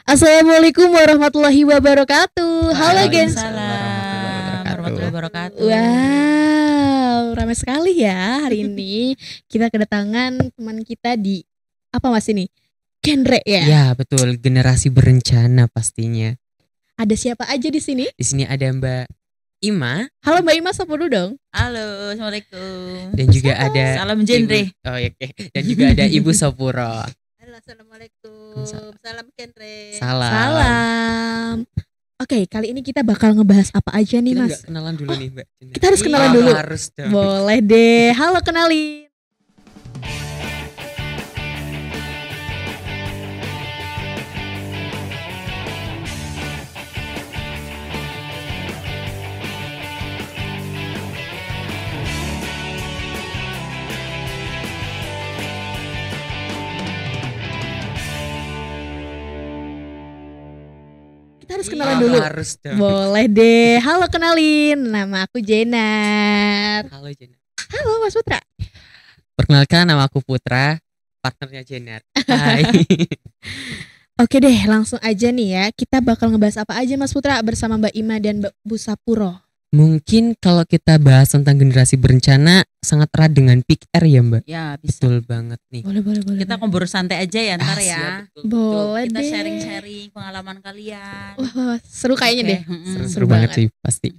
Assalamualaikum warahmatullahi wabarakatuh. Halo Gens. Waalaikumsalam warahmatullahi wabarakatuh. Wow, ramai sekali ya hari ini. Kita kedatangan teman kita di apa mas ini? Genre ya. Ya betul, generasi berencana pastinya. Ada siapa aja di sini? Di sini ada Mbak Ima Halo Mbak Ima, sapa dulu dong. Halo, assalamualaikum. dan juga ada Salam genre. Oh ya, oke. Dan juga ada Ibu Sopuro. Halo, assalamualaikum. Salam genre. Salam. Salam. Oke, kali ini kita bakal ngebahas apa aja nih Kita mas? nggak kenalan dulu nih Mbak. Kita harus kenalan Iya, dulu. Harus dong. Boleh deh. Halo, kenalin. Kita harus kenalan dulu. Harus dong. Boleh deh. Halo, kenalin. Nama aku Jenar. Halo Jenar. Halo Mas Putra. Perkenalkan, nama aku Putra, partnernya Jenar. Hai. Oke deh, langsung aja nih ya. Kita bakal ngebahas apa aja Mas Putra bersama Mbak Ima dan Mbak Bu Sapuro. Mungkin kalau kita bahas tentang generasi berencana sangat erat dengan Peak R ya Mbak. Ya, bisa. Betul banget nih. Boleh. Kita ngobrol santai aja ya ntar Ah, ya. siap, betul. Boleh Kita deh. sharing-sharing pengalaman kalian. Wah, seru kayaknya Oke, deh. Seru Seru banget banget. sih pasti.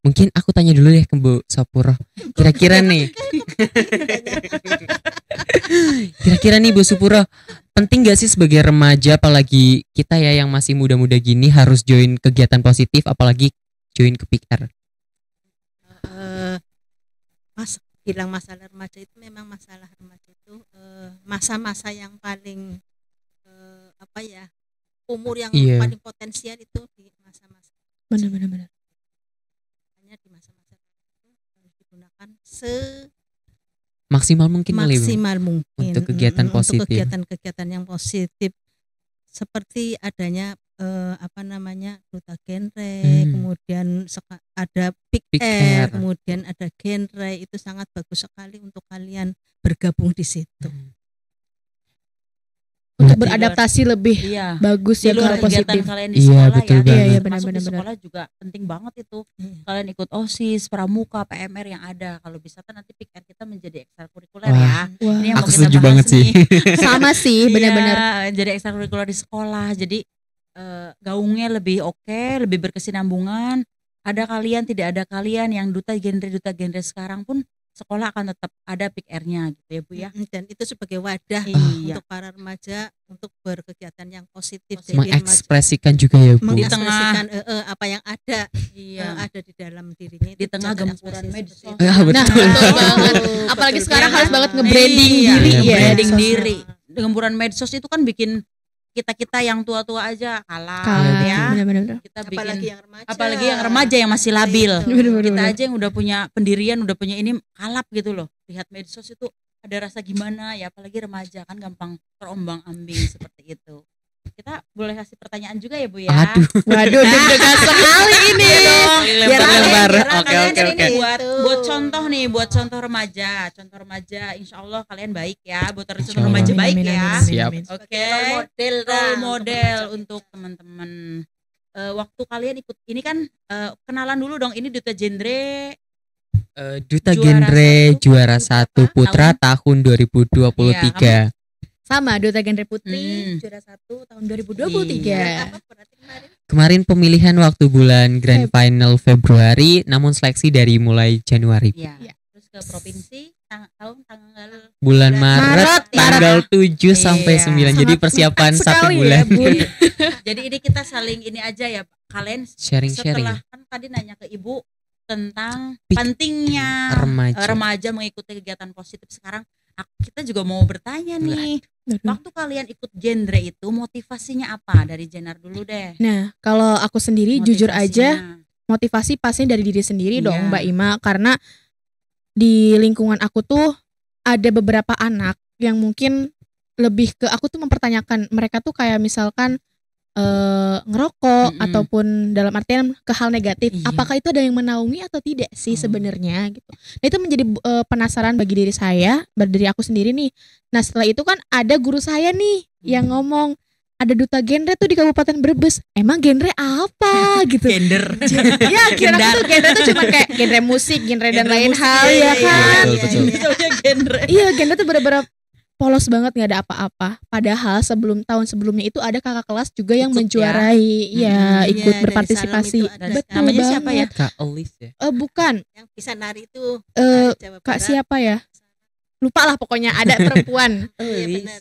Mungkin aku tanya dulu deh ke Bu Sopuro. Kira-kira nih. Kira-kira nih Bu Sopuro, penting gak sih sebagai remaja apalagi kita ya yang masih muda-muda gini harus join kegiatan positif apalagi join ke PIKR? Mas bilang masalah remaja itu memang masalah remaja itu masa-masa yang paling apa ya, umur yang Iya. paling potensial itu di masa-masa. Benar. Hanya di masa-masa itu harus digunakan Maksimal mungkin kali, Bu. semaksimal mungkin Untuk kegiatan positif. Untuk kegiatan-kegiatan yang positif seperti adanya apa namanya duta genre, kemudian ada Peak Peak R, R. kemudian ada genre, itu sangat bagus sekali untuk kalian bergabung di situ. Untuk Berarti- beradaptasi lebih Iya. bagus Di ya luar kalau kegiatan positif. kalian di Iya, sekolah betul ya. banget. Iya, Masuk di benar. sekolah juga penting banget itu. Iya. Kalian ikut OSIS, pramuka, PMR yang ada. Kalau bisa kan nanti PIKR kita menjadi ekstrakurikuler Wah. ya. Wah, Ini yang Aku mau kita setuju bahas banget sih. nih. sama sih, benar-benar. Iya, jadi ekstrakurikuler di sekolah. Jadi gaungnya lebih oke, lebih berkesinambungan. Ada kalian, tidak ada kalian, yang duta genre sekarang pun sekolah akan tetap ada PIKR-nya gitu ya Bu ya. Dan itu sebagai wadah Iya. untuk para remaja untuk berkegiatan yang positif. Positif. Jadi remaja Mengekspresikan juga ya Bu. mengekspresikan apa yang ada Iya. ada di dalam dirinya Di itu tengah jangan gempuran ekspresi medsos. seperti itu. Ah, betul. Nah, betul banget. Betul Apalagi banget. sekarang harus banget Iya. nge-branding Iya, diri ya. branding Sosmed. diri. Gempuran medsos itu kan bikin kita yang tua-tua aja kalah Kalah, ya. benar-benar. Kita apalagi bikin yang remaja. apalagi yang remaja yang masih labil. Itu. Bener-bener. Kita aja yang udah punya pendirian, udah punya ini kalap gitu loh. Lihat medsos itu ada rasa gimana ya, apalagi remaja kan gampang terombang-ambing seperti itu. Kita boleh kasih pertanyaan juga ya Bu ya. Aduh. Waduh, deg-degan sekali ini. Lempar-lempar. biar Oke, kalian oke, ini oke. Buat contoh nih, buat contoh remaja, insya Allah kalian baik ya, buat Insya contoh Allah. remaja Amin, baik amin, ya. amin, Siap. amin. Oke, Role model lah role untuk model remaja untuk itu. teman-teman. Waktu kalian ikut ini kan kenalan dulu dong, ini duta genre. Duta Juara genre satu, juara tahun 1 berapa? Putra tahun 2023. Sama Duta Genre Putri Hmm. juara 1 tahun 2023. Iya. Apa berarti kemarin? Kemarin pemilihan waktu bulan Grand Final Februari, namun seleksi dari mulai Januari. Iya. Iya. Terus ke provinsi tahun tanggal Bulan Maret, Maret, tanggal 7 sampai Iya. 9. Jadi Sangat persiapan mepet 1 sekali bulan. ya, Bun. Jadi ini kita saling ini aja ya, kalian Sharing-sharing. setelah kan tadi nanya ke Ibu tentang Pik- pentingnya Remaja. mengikuti kegiatan positif sekarang. Kita juga mau bertanya nih, waktu kalian ikut genre itu motivasinya apa? Dari Jenar dulu deh. Nah, kalau aku sendiri jujur aja Motivasinya. motivasi pasti dari diri sendiri Iya. dong Mbak Ima, karena di lingkungan aku tuh ada beberapa anak yang mungkin lebih ke aku tuh mempertanyakan mereka tuh kayak misalkan ngerokok Mm-mm. ataupun dalam artian ke hal negatif, Iya. apakah itu ada yang menaungi atau tidak sih Oh. sebenarnya gitu. Nah itu menjadi penasaran bagi diri saya, dari aku sendiri nih. Nah setelah itu kan ada guru saya nih yang ngomong, ada duta genre tuh di Kabupaten Brebes. Emang genre apa gitu? Gender. Ya kira aku tuh genre tuh cuma kayak genre musik, genre dan Genre lain musik, hal iya, ya iya, kan. betul. Jauhnya genre. Iya, genre tuh bener-bener polos banget, nggak ada apa-apa. Padahal tahun sebelumnya itu ada kakak kelas juga yang Ikut ya. menjuarai, ya Iya, ikut dari berpartisipasi. Salom itu ada. Betul Namanya banget. siapa ya? Kak Elis ya. Bukan, Yang bisa nari itu Jawa Kak Barat. siapa ya? Lupa lah pokoknya ada perempuan. Iya benar.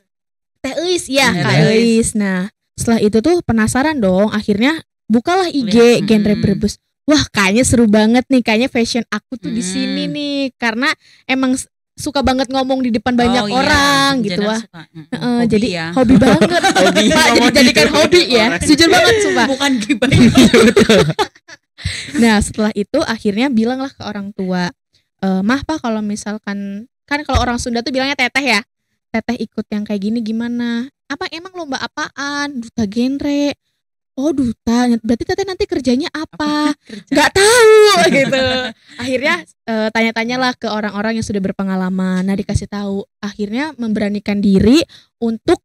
Teh Elis ya, Iya, Kak Teh Elis. Nah, setelah itu tuh penasaran dong. Akhirnya bukalah IG Lihat, genre Brebes. Wah, kayaknya seru banget nih. Kayaknya fashion aku tuh di sini nih, karena emang suka banget ngomong di depan banyak Oh, iya. orang gitu. Jenner Wah. suka. Heeh, Hobi jadi ya. hobi banget. Hobi Pak, jadi ngomong di jadikan depan hobi ya. orang. Jujur banget sumpah. Bukan gibah. Nah, setelah itu akhirnya bilanglah ke orang tua, "Mah, Pak, kalau misalkan kan kalau orang Sunda tuh bilangnya teteh ya. Teteh ikut yang kayak gini gimana? Apa emang lomba apaan? Duta genre. Oh, duta. Berarti teteh nanti kerjanya apa? Nggak tahu gitu." Akhirnya tanya-tanyalah ke orang-orang yang sudah berpengalaman. Nah, dikasih tahu. Akhirnya memberanikan diri untuk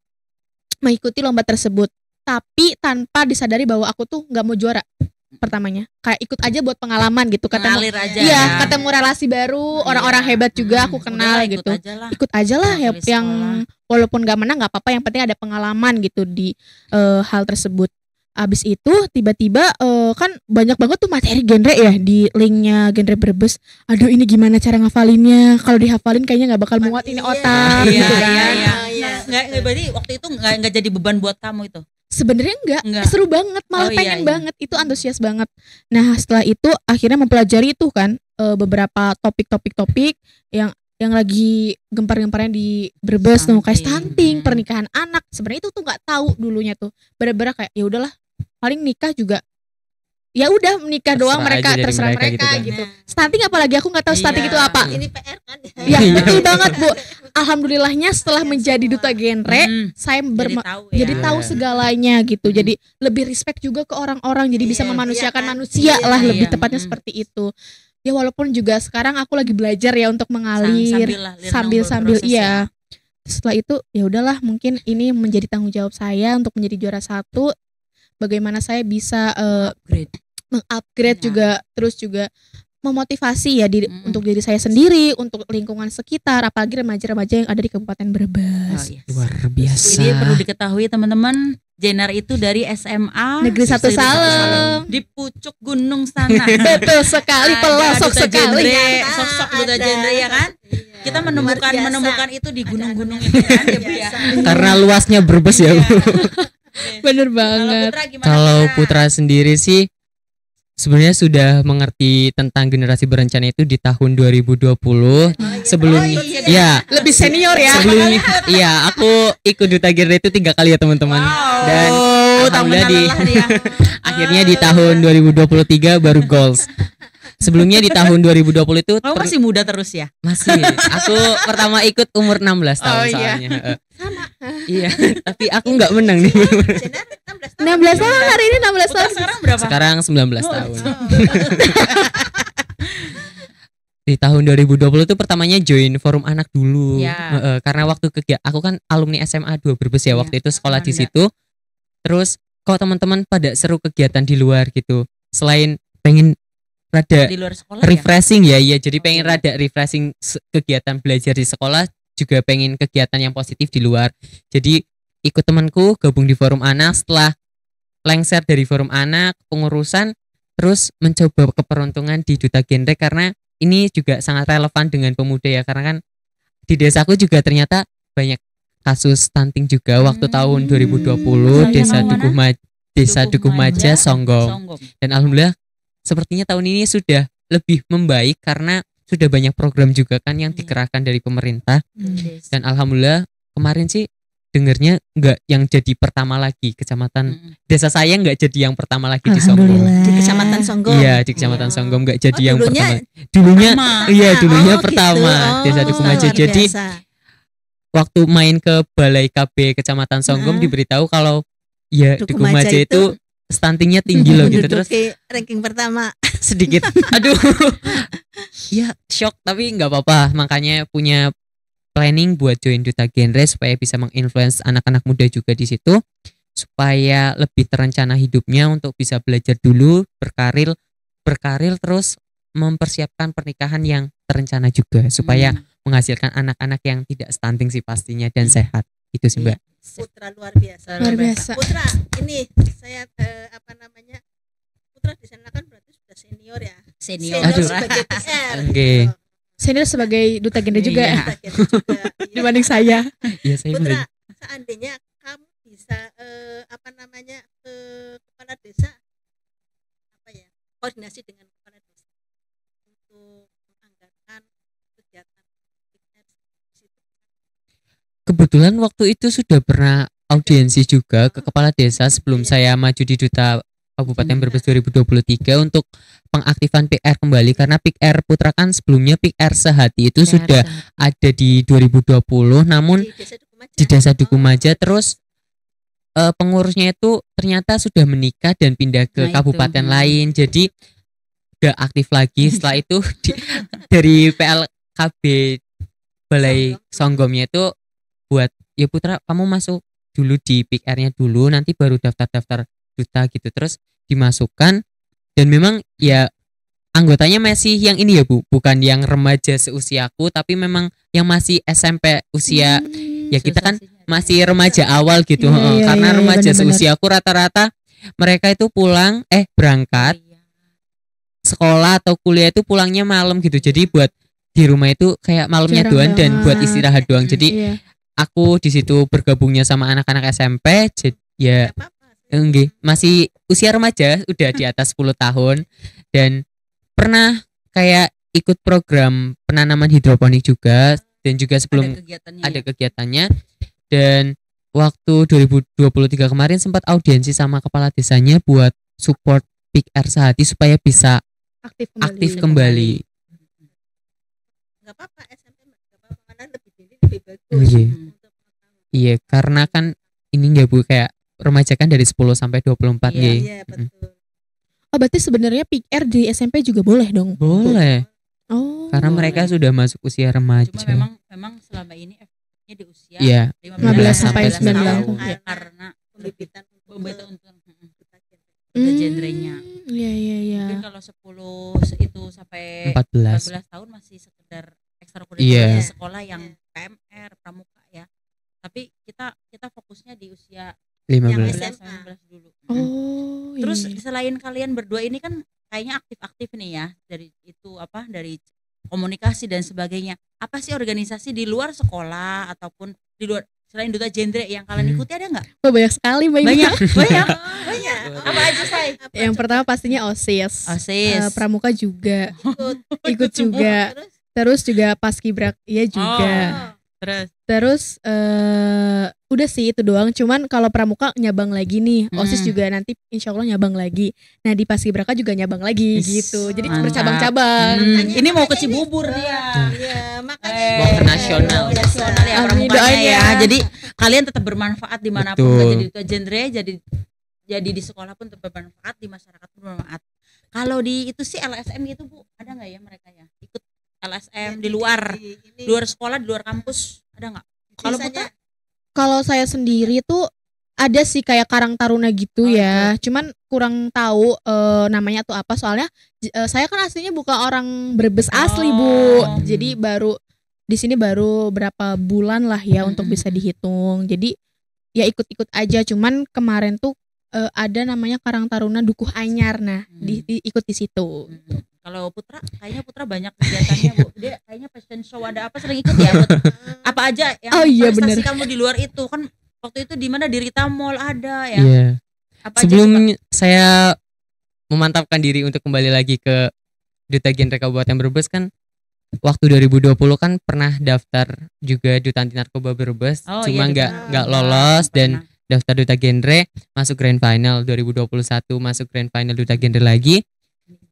mengikuti lomba tersebut. Tapi tanpa disadari bahwa aku tuh nggak mau juara pertamanya. Kayak ikut aja buat pengalaman gitu. Ngalir aja. Iya, ya. ketemu relasi baru, orang-orang Iya. hebat juga aku Udah kenal ikut gitu. aja lah. Ikut aja lah ya, Waktu di yang sekolah. walaupun gak menang gak apa-apa, yang penting ada pengalaman gitu di hal tersebut. Abis itu tiba-tiba kan banyak banget tuh materi genre ya di linknya genre Brebes. Aduh, ini gimana cara ngafalinnya? Kalau dihafalin kayaknya nggak bakal muat ini otak Iya, gitu iya, kan. iya. Iya. Nggak, berarti waktu itu nggak jadi beban buat kamu itu. Sebenarnya enggak, Enggak. seru banget, malah Oh, iya, pengen iya. banget, itu antusias banget. Nah, setelah itu akhirnya mempelajari itu kan beberapa topik-topik yang lagi gempar-gemparnya di Brebes tuh, kayak stunting, pernikahan anak. Sebenarnya itu tuh nggak tahu dulunya tuh. Bener-bener kayak ya udahlah, paling nikah juga ya udah menikah doang, Terserah mereka aja dari terserah mereka mereka gitu gitu. Nah, Stunting apalagi aku nggak tahu stunting Iya. itu apa. ini PR kan. Ya Iya. betul banget Bu. Alhamdulillahnya setelah Kalian menjadi semua. duta genre, saya Jadi tahu ya. jadi tahu segalanya gitu. Jadi lebih respect juga ke orang-orang. Jadi bisa Iya, memanusiakan iya kan? manusia Iya, lah, iya. lebih tepatnya seperti itu. Ya walaupun juga sekarang aku lagi belajar ya untuk mengalir sambil iya. Setelah itu ya udahlah, mungkin ini menjadi tanggung jawab saya untuk menjadi juara satu. Bagaimana saya bisa mengupgrade Ya. juga, terus juga memotivasi ya untuk diri saya sendiri, untuk lingkungan sekitar, apalagi remaja-remaja yang ada di Kabupaten Brebes. Luar biasa. Jadi perlu diketahui teman-teman, Jenar itu dari SMA Negeri 1 Salem. di pucuk gunung sana. Betul sekali, Ada pelosok duta sekali. genre, sosok duta genre ya kan? Iya. Kita Luar menemukan biasa. itu di gunung-gunung itu kan ya, Bu, ya. Karena luasnya Brebes ya, Bu. Bener Kalau banget. Putra gimana? Kalau Putra sendiri sih sebenarnya sudah mengerti tentang generasi berencana itu di tahun 2020. Sebelum ya Lebih senior ya. sebelum iya aku ikut duta genre itu 3 kali ya teman-teman. Dan alhamdulillah akhirnya di tahun 2023 baru goals. Sebelumnya di tahun 2020 itu Kamu masih muda terus ya? masih aku pertama ikut umur 16 tahun Oh, iya. soalnya. Iya, tapi aku nggak menang nih. Jenar 16 tahun. 16 tahun hari ini 16 Putra tahun. sekarang berapa? Sekarang 19 Oh, tahun. Di tahun 2020 itu pertamanya join forum anak dulu. Ya. Karena waktu aku kan alumni SMA 2 Brebes ya, Iya, waktu itu sekolah di Amanda. situ. Terus kok teman-teman pada seru kegiatan di luar gitu. Selain pengen rada Di luar sekolah ya? refreshing ya, jadi pengen Oke. rada refreshing kegiatan belajar di sekolah, juga pengen kegiatan yang positif di luar. Jadi ikut temanku gabung di forum anak, setelah lengser dari forum anak pengurusan, terus mencoba keperuntungan di duta genre karena ini juga sangat relevan dengan pemuda ya, karena kan di desaku juga ternyata banyak kasus stunting juga waktu tahun 2020 Sayang desa mana? Desa Dukuh Maja Songgom. Dan alhamdulillah sepertinya tahun ini sudah lebih membaik karena sudah banyak program juga kan yang dikerahkan dari pemerintah. Dan alhamdulillah kemarin sih dengernya nggak yang jadi pertama lagi kecamatan desa saya nggak jadi yang pertama lagi di Songgom. Di Kecamatan Songgom. Iya di kecamatan Songgom nggak jadi yang dulunya- pertama. Dulunya iya dulunya Oh, pertama gitu. desa Dukuh Maja. Luar Jadi biasa. waktu main ke Balai KB Kecamatan Songgom diberitahu kalau ya Dukuh Dukuh Maja Maja itu stuntingnya tinggi loh gitu, terus Menduduki ranking pertama. sedikit aduh ya shock tapi nggak apa-apa, makanya punya planning buat join duta genre supaya bisa menginfluence anak-anak muda juga di situ supaya lebih terencana hidupnya untuk bisa belajar dulu, berkarir terus mempersiapkan pernikahan yang terencana juga supaya menghasilkan anak-anak yang tidak stunting sih pastinya dan sehat. Itu sih Mbak. Putra luar biasa. Luar biasa. Putra, ini saya Putra di sana kan berarti sudah senior ya. Senior. Aduh. Sebagai PR. Oke. Senior sebagai duta gender juga Iya. dibanding saya. Iya saya Putra, belum. seandainya kamu bisa ke kepala desa koordinasi dengan kepala desa untuk menganggarkan kegiatan PR di situ. Kebetulan waktu itu sudah pernah audiensi juga ke kepala desa sebelum saya maju di Duta Kabupaten Brebes 2023 untuk pengaktifan PR kembali karena PR Putra kan sebelumnya PR Sehati itu sudah ada di 2020 namun di Desa Dukumaja terus pengurusnya itu ternyata sudah menikah dan pindah ke Nah, kabupaten itu. lain jadi udah aktif lagi setelah itu dari PLKB Balai Songgomnya itu buat ya Putra kamu masuk dulu di PR-nya dulu nanti baru daftar duta gitu terus dimasukkan dan memang ya anggotanya masih yang ini ya Bu bukan yang remaja seusiaku tapi memang yang masih SMP usia ya kita kan masih remaja awal gitu Iya, heeh. iya, Karena iya, remaja benar-benar. seusiaku rata-rata mereka itu pulang berangkat sekolah atau kuliah itu pulangnya malam gitu jadi buat di rumah itu kayak malamnya Jarang doang dan banget. buat istirahat doang jadi Iya. aku di situ bergabungnya sama anak-anak SMP ya enggak masih usia remaja udah di atas 10 tahun dan pernah kayak ikut program penanaman hidroponik juga dan juga sebelum ada kegiatannya dan waktu 2023 kemarin sempat audiensi sama kepala desanya buat support PR Sehati supaya bisa aktif kembali. Nggak apa-apa SMP nggak apa-apa karena lebih dini lebih bagus. Iya. Untuk mengetahui. Iya karena kan ini nggak Bu kayak remaja kan dari 10 sampai 24 Iya, nggih. Iya betul. Oh berarti sebenarnya PR di SMP juga boleh dong? Boleh Oh. karena Boleh. mereka sudah masuk usia remaja. Cuma memang selama ini efeknya di usia Iya. 15 sampai 19 19 tahun. tahun. Karena Pembibitan pembetul untuk Hmm, genrenya. Iya iya iya. Mungkin kalau 10 itu sampai 14. 14 tahun masih sekedar ekstrakurikuler Iya. di sekolah yang PMR, pramuka ya. Tapi kita fokusnya di usia 15. 15 sampai 16 dulu. Oh. Terus iya. selain kalian berdua ini kan kayaknya aktif-aktif nih ya dari dari komunikasi dan sebagainya. Apa sih organisasi di luar sekolah ataupun di luar selain Duta Genre yang kalian ikuti ada nggak? Oh, banyak sekali Banyak. banyak. Apa aja say? Yang pertama pastinya OSIS. OSIS. Pramuka juga. Ikut semua. juga. Terus Terus juga Paskibrak iya juga. Terus Terus udah sih itu doang. Cuman kalau Pramuka nyabang lagi nih. OSIS juga nanti insya Allah nyabang lagi. Nah di Paskibraka juga nyabang lagi gitu. Jadi Mantap. bercabang-cabang. Ini mau ke Cibubur dia. Iya, makanya Mau ke nasional. Nasional ya Amin, pramukanya doain ya. ya. Jadi kalian tetap bermanfaat dimanapun Betul. nggak jadi Duta Genre jadi di sekolah pun tetap bermanfaat di masyarakat pun bermanfaat. Kalau di itu sih LSM gitu Bu, ada nggak ya mereka ya ikut LSM di luar sekolah di luar kampus ada nggak? Kalau Putra Kalau saya sendiri tuh ada sih kayak Karang Taruna gitu Oh, ya. Cuman kurang tahu namanya tuh apa. Soalnya saya kan aslinya bukan orang Brebes asli Bu. Oh. Jadi baru di sini baru berapa bulan lah ya untuk bisa dihitung. Jadi ya ikut-ikut aja. Cuman kemarin tuh ada namanya Karang Taruna Dukuh Anyar. Nah ikut di situ. Kalau Putra, kayaknya Putra banyak kegiatannya Bu. Dia kayaknya fashion show ada apa sering ikut ya? Put? Apa aja yang Oh, iya, prestasi bener. kamu di luar itu kan waktu itu di mana di Rita Mall ada ya? Iya. Apa aja Sebelum coba? saya memantapkan diri untuk kembali lagi ke Duta Genre Kabupaten Brebes kan waktu 2020 kan pernah daftar juga Duta Anti Narkoba Brebes Oh, cuma iya, nggak Duta. lolos dan Pernah. daftar Duta Genre masuk Grand Final 2021 masuk Grand Final Duta Genre lagi.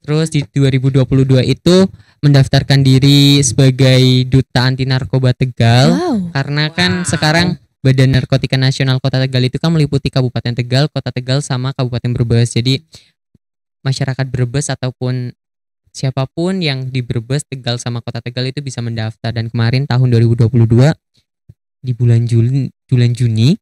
Terus di 2022 itu mendaftarkan diri sebagai Duta Anti Narkoba Tegal Wow. karena kan Wow. sekarang Badan Narkotika Nasional Kota Tegal itu kan meliputi Kabupaten Tegal, Kota Tegal sama Kabupaten Brebes. Jadi masyarakat Brebes ataupun siapapun yang di Brebes, Tegal sama Kota Tegal itu bisa mendaftar dan kemarin tahun 2022 di bulan Juni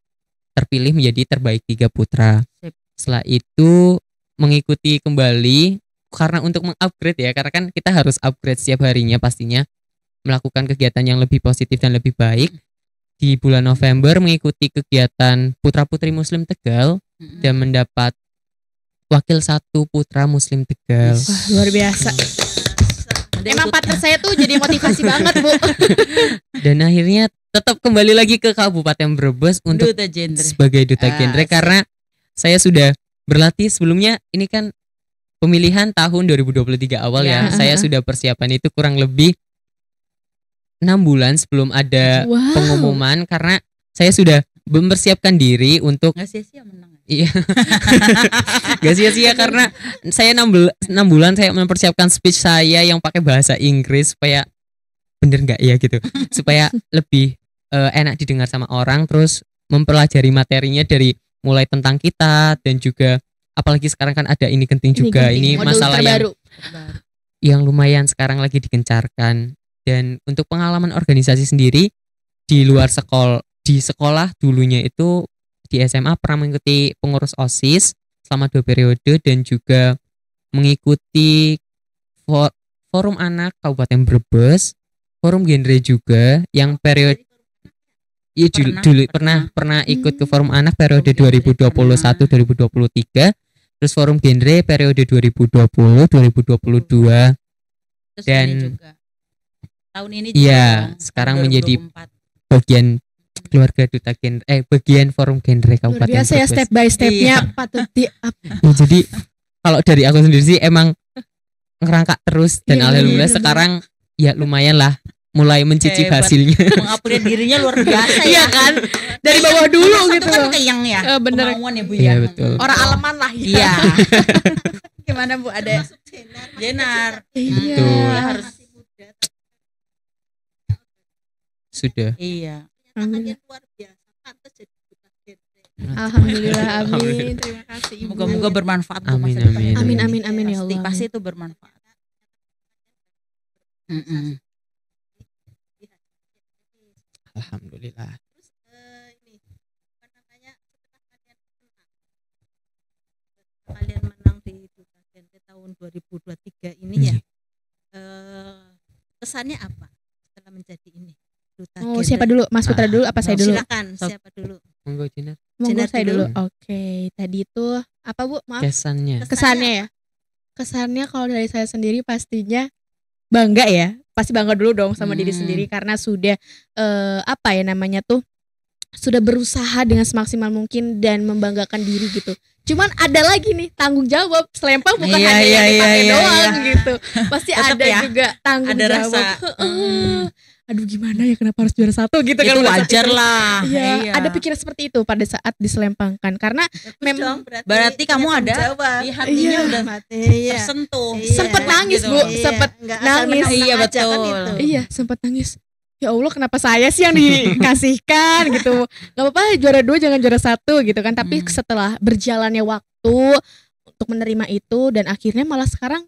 terpilih menjadi terbaik 3 putra. Sip. Setelah itu mengikuti kembali karena untuk mengupgrade ya, karena kan kita harus upgrade setiap harinya pastinya, melakukan kegiatan yang lebih positif dan lebih baik. Di bulan November mengikuti kegiatan Putra Putri Muslim Tegal dan mendapat wakil 1 putra Muslim Tegal. Wah, luar biasa. Emang partner saya tuh jadi motivasi banget, Bu. Dan akhirnya tetap kembali lagi ke Kabupaten Brebes untuk Duta Gender. sebagai duta genre karena saya sudah berlatih sebelumnya. Ini kan pemilihan tahun 2023 awal ya. Ya. Saya sudah persiapan itu kurang lebih 6 bulan sebelum ada Wow. pengumuman, karena saya sudah mempersiapkan diri untuk Nggak sia-sia menang. iya. Gak sia-sia karena saya 6 bulan saya mempersiapkan speech saya yang pakai bahasa Inggris supaya bener nggak ya gitu, supaya lebih enak didengar sama orang, terus mempelajari materinya dari mulai tentang kita dan juga apalagi sekarang kan ada ini genting juga, genting, ini modul masalah terbaru. yang lumayan sekarang lagi digencarkan. Dan untuk pengalaman organisasi sendiri di luar di sekolah dulunya itu di SMA pernah mengikuti pengurus OSIS selama 2 periode dan juga mengikuti forum anak Kabupaten Brebes, forum genre juga yang periode dulu pernah ikut ke forum anak periode 2021-2023, terus forum genre periode 2020-2022. Terus Dan ini juga. Tahun ini iya, juga sekarang 2024. menjadi bagian keluarga duta genre, bagian forum genre Luar Kabupaten biasa ya, Brebes. step by stepnya Iya. patut di up. Ya, jadi kalau dari aku sendiri sih emang ngerangkak terus dan Iya, alhamdulillah iya, sekarang ya lumayan lah mulai mencicip Hebat. hasilnya. Mengupgrade dirinya luar biasa ya. Iya kan? Dari bawah dulu Nomor satu gitu kan loh. kenyang ya. Bener. Kemauan ya Bu Iya, ya. betul. Orang aleman lah ya. Iya. Gimana Bu, ada? Jenar. Iya. Betul. Harus Sudah. iya. Alhamdulillah. luar biasa, pantas jadi duta genre. Alhamdulillah, amin. Alhamdulillah. Terima kasih Ibu. Moga-moga bermanfaat Bu Amin, masa depan. amin, Amin amin amin ya Pasti, Allah. pasti itu bermanfaat. Mm-mm. Alhamdulillah. Terus ini apa namanya, setelah kalian menang di duta genre tahun 2023 ini ya, kesannya apa setelah menjadi ini duta Oh, genre? siapa dulu? Mas Putra dulu apa saya dulu? Silakan, siapa dulu? Monggo Jinar. Monggo Jenar saya dulu. dulu. Oke, tadi itu apa Bu? Maaf. Kesannya. Kesannya ya. Kesannya kalau dari saya sendiri pastinya bangga ya. Pasti bangga dulu dong sama diri sendiri karena sudah apa ya namanya tuh, sudah berusaha dengan semaksimal mungkin dan membanggakan diri gitu. Cuman ada lagi nih tanggung jawab, selempang bukan Iya, hanya iya, yang dipakai iya, doang iya. gitu. Pasti Tetep ada ya, juga tanggung ada jawab. rasa, Aduh gimana ya, kenapa harus juara 1 gitu kan. Itu pada saat wajar itu. lah. Iya, ada pikiran seperti itu pada saat diselempangkan karena memang Berarti kamu punya ada tanggung jawab. di hatinya Iya. udah Iya. tersentuh. Iya. sempet nangis Gitu. Bu, sempet Nggak asal nangis. menang-menang Iya, aja kan betul. itu. Iya, sempat nangis. Ya Allah, kenapa saya sih yang dikasihkan gitu. Gak apa-apa juara 2 jangan juara 1 gitu kan. Tapi setelah berjalannya waktu untuk menerima itu dan akhirnya malah sekarang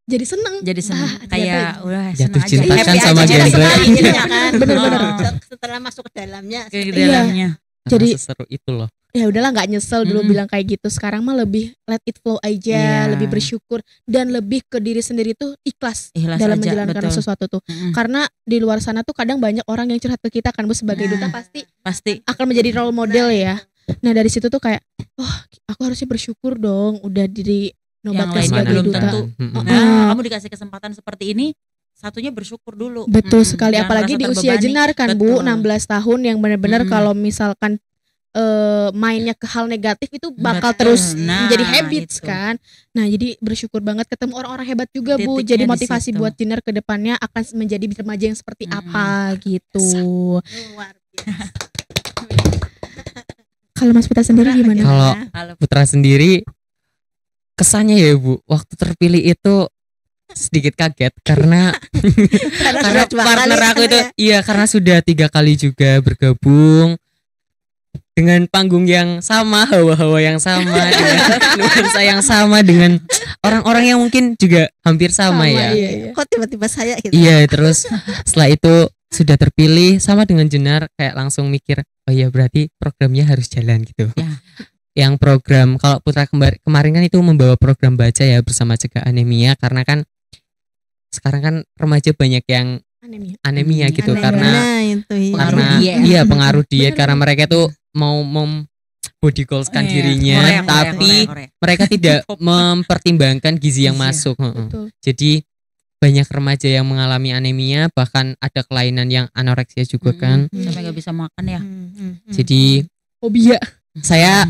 jadi seneng. Jadi seneng. Ah, Kayak ternyata udah Jatuh seneng aja. cinta Happy kan aja sama jadi genre. seneng. Jadinya kan. Bener-bener. Setelah masuk ke dalamnya Ke seperti Iya. dalamnya. Jadi- Jadi seru itu loh. Ya udahlah, nggak nyesel dulu Mm-mm. bilang kayak gitu. Sekarang mah lebih let it flow aja, Iya. lebih bersyukur dan lebih ke diri sendiri tuh ikhlas Ikhlas dalam aja, menjalankan betul. sesuatu tuh. Mm-mm. Karena di luar sana tuh kadang banyak orang yang curhat ke kita kan Bu, sebagai Nah. duta pasti Pasti akan menjadi role model ya. Nah dari situ tuh kayak, oh aku harusnya bersyukur dong udah dinobatkan lain sebagai belum duta. tentu. Mm-mm. Nah, kamu dikasih kesempatan seperti ini, satunya bersyukur dulu. Betul Mm-mm. sekali, Jangan apalagi merasa di usia terbebani. jenar kan Bu, Betul. 16 tahun yang benar-benar Mm-mm. kalau misalkan mainnya ke hal negatif itu bakal Betul. terus Nah, menjadi habits itu. kan. Nah jadi bersyukur banget ketemu orang-orang hebat juga Bu. Titiknya Jadi di motivasi situ. buat jenar ke depannya akan menjadi remaja yang seperti Mm-mm. apa gitu. luar biasa. Kalau Mas Pita sendiri gimana? Kalau Kalau Putra sendiri kesannya ya Bu, waktu terpilih itu sedikit kaget karena karena sudah 2 partner kali aku kan itu ya. iya karena sudah 3 kali juga bergabung dengan panggung yang sama, hawa-hawa yang sama, dengan nuansa yang sama, dengan orang-orang yang mungkin juga hampir sama ya. Iya. Kok tiba-tiba saya gitu. Iya, terus setelah itu sudah terpilih sama dengan Jenar kayak langsung mikir, oh iya berarti programnya harus jalan gitu. Ya. Yang program kalau Putra kemarin kan itu membawa program baca ya bersama cegah anemia, karena kan sekarang kan remaja banyak yang anemia gitu Anemia. karena itu iya. karena diet. iya pengaruh diet Bener. karena mereka tuh mau body goalskan Iya, dirinya Korea, tapi Korea. mereka tidak mempertimbangkan gizi yang Gizi. masuk. Heeh. Betul. Jadi banyak remaja yang mengalami anemia, bahkan ada kelainan yang anoreksia juga kan. Sampai nggak bisa makan ya. Jadi Fobia. saya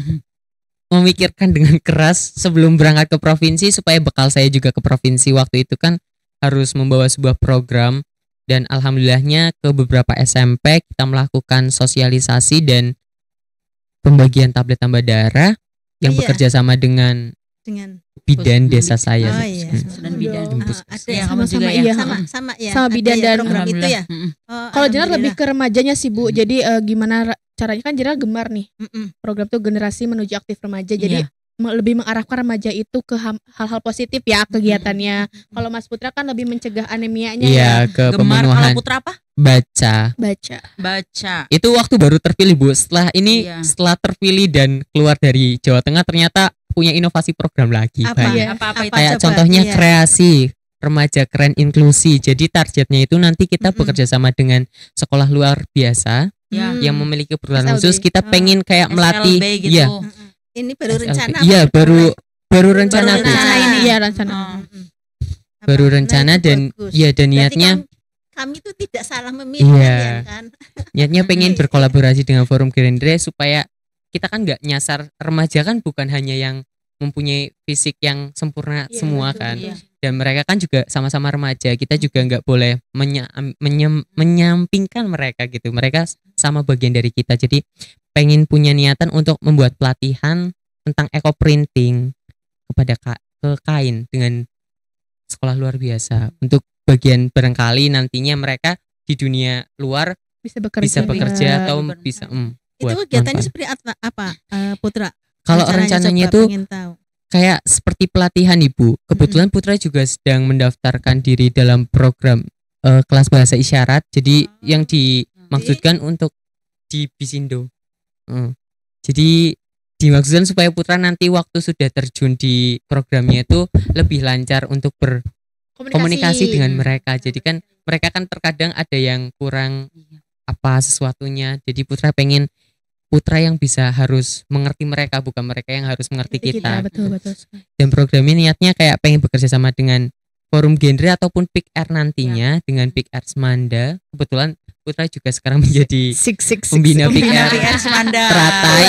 memikirkan dengan keras sebelum berangkat ke provinsi supaya bekal saya juga ke provinsi. Waktu itu kan harus membawa sebuah program, dan alhamdulillahnya ke beberapa SMP kita melakukan sosialisasi dan pembagian tablet tambah darah yang Iya. bekerja sama dengan dengan bidan desa saya. Oh, iya. Dan bidan. Jemput. ada Iya, sama-sama, kamu juga ya. iya. sama ya Sama ada bidan ya dan program itu Alhamdulillah. ya. Mm-mm. Oh, Kalau Jenar lebih alhamdulillah. ke remajanya sih Bu. Jadi gimana caranya kan Jenar gemar nih. Mm-mm. Program tuh generasi menuju aktif remaja. Jadi Iya. lebih mengarahkan remaja itu ke hal-hal positif ya kegiatannya. Kalau Mas Putra kan lebih mencegah anemianya ya. Iya, ke Gemar. Kalau pemenuhan Putra apa? baca. Baca. Baca. Itu waktu baru terpilih Bu. Setelah ini Iya. setelah terpilih dan keluar dari Jawa Tengah ternyata punya inovasi program lagi. Apa? banyak. Iya. Apa-apa itu? Kayak coba? contohnya Iya. kreasi remaja keren inklusi. Jadi targetnya itu nanti kita Mm-mm. bekerja sama dengan sekolah luar biasa Ya. yang memiliki kebutuhan SLB. khusus. Kita Oh. pengen kayak melatih. SLB gitu. Iya. Mm-mm. Ini baru SLB. rencana. Iya, apa baru rencana Baru tuh. rencana ini. Iya rencana. Oh. Mm-mm. Baru Apa? rencana Nah, itu dan bagus. ya dan Berarti niatnya kami tuh tidak salah memilih Iya. kalian kan. niatnya pengen Iya. berkolaborasi dengan Forum Gerindra supaya kita kan nggak nyasar remaja kan bukan hanya yang mempunyai fisik yang sempurna Iya, semua betul, kan. Iya. Dan mereka kan juga sama-sama remaja, kita juga nggak boleh menyampingkan mereka gitu, mereka sama bagian dari kita. Jadi pengen punya niatan untuk membuat pelatihan tentang eco printing kepada ke kain dengan sekolah luar biasa, untuk bagian barangkali nantinya mereka di dunia luar Bisa bekerja. bisa bekerja juga. atau Bener. bisa Itu buat kegiatannya manfaat. seperti apa Putra? Kalau rencananya coba itu pengen tahu. kayak seperti pelatihan Ibu. Kebetulan Putra juga sedang mendaftarkan diri dalam program kelas bahasa isyarat. Jadi yang dimaksudkan untuk di Bisindo. Jadi dimaksudkan supaya Putra nanti waktu sudah terjun di programnya itu lebih lancar untuk berkomunikasi dengan mereka. Jadi kan mereka kan terkadang ada yang kurang apa sesuatunya. Jadi Putra pengen Putra yang bisa harus mengerti mereka, bukan mereka yang harus mengerti kita. Betul. Dan program ini niatnya kayak pengen bekerja sama dengan Forum Genre ataupun PIK-R nantinya dengan PIK-R Semanda. Kebetulan Putra juga sekarang menjadi pembina Pembina PIK-R PR Semanda. Teratai.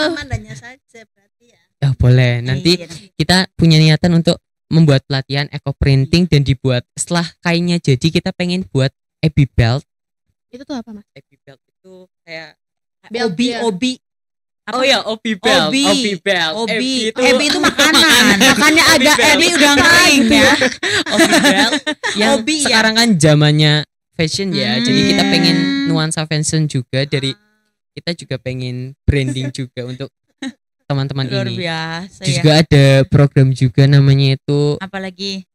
Samandanya saja berarti ya. Oh, boleh. Nanti Iya. kita punya niatan untuk membuat pelatihan eco printing dan dibuat setelah kainnya jadi kita pengen buat Ebi Belt. Itu tuh apa Mas? Ebi Belt itu kayak Obi. Apa? Oh ya, Obi Belt. Obi. Belt. Obi itu makanan. Makanya ada Obi Belt. Ebi udah kering ya. Obi Belt yang Obi ya. sekarang kan zamannya fashion ya. Jadi kita pengen nuansa fashion juga dari kita juga pengen branding juga untuk teman-teman Luar ini. biasa Terus ya. juga ada program juga namanya itu Apalagi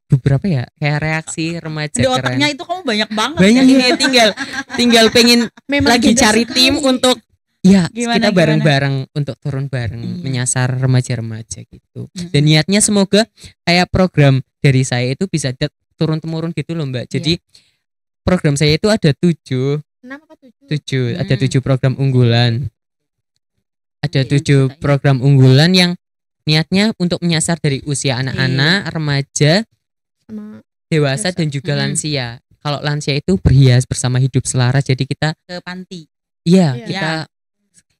beberapa ya kayak reaksi remaja di keren. otaknya itu kamu banyak banget. Banyak ya. ini tinggal pengen Memang lagi kita cari suka. tim untuk ya Gimana, kita bareng-bareng untuk turun bareng Iya. menyasar remaja-remaja gitu. Dan niatnya semoga kayak program dari saya itu bisa turun temurun gitu loh Mbak. Jadi program saya itu ada 7 6 apa 7? ada 7 program unggulan. Ada Iya, 7 iya. program unggulan yang niatnya untuk menyasar dari usia anak-anak, remaja, Sama dewasa Dewasa. dan juga lansia. Kalau lansia itu berhias bersama hidup selaras. Jadi kita Ke panti. iya, Iya. kita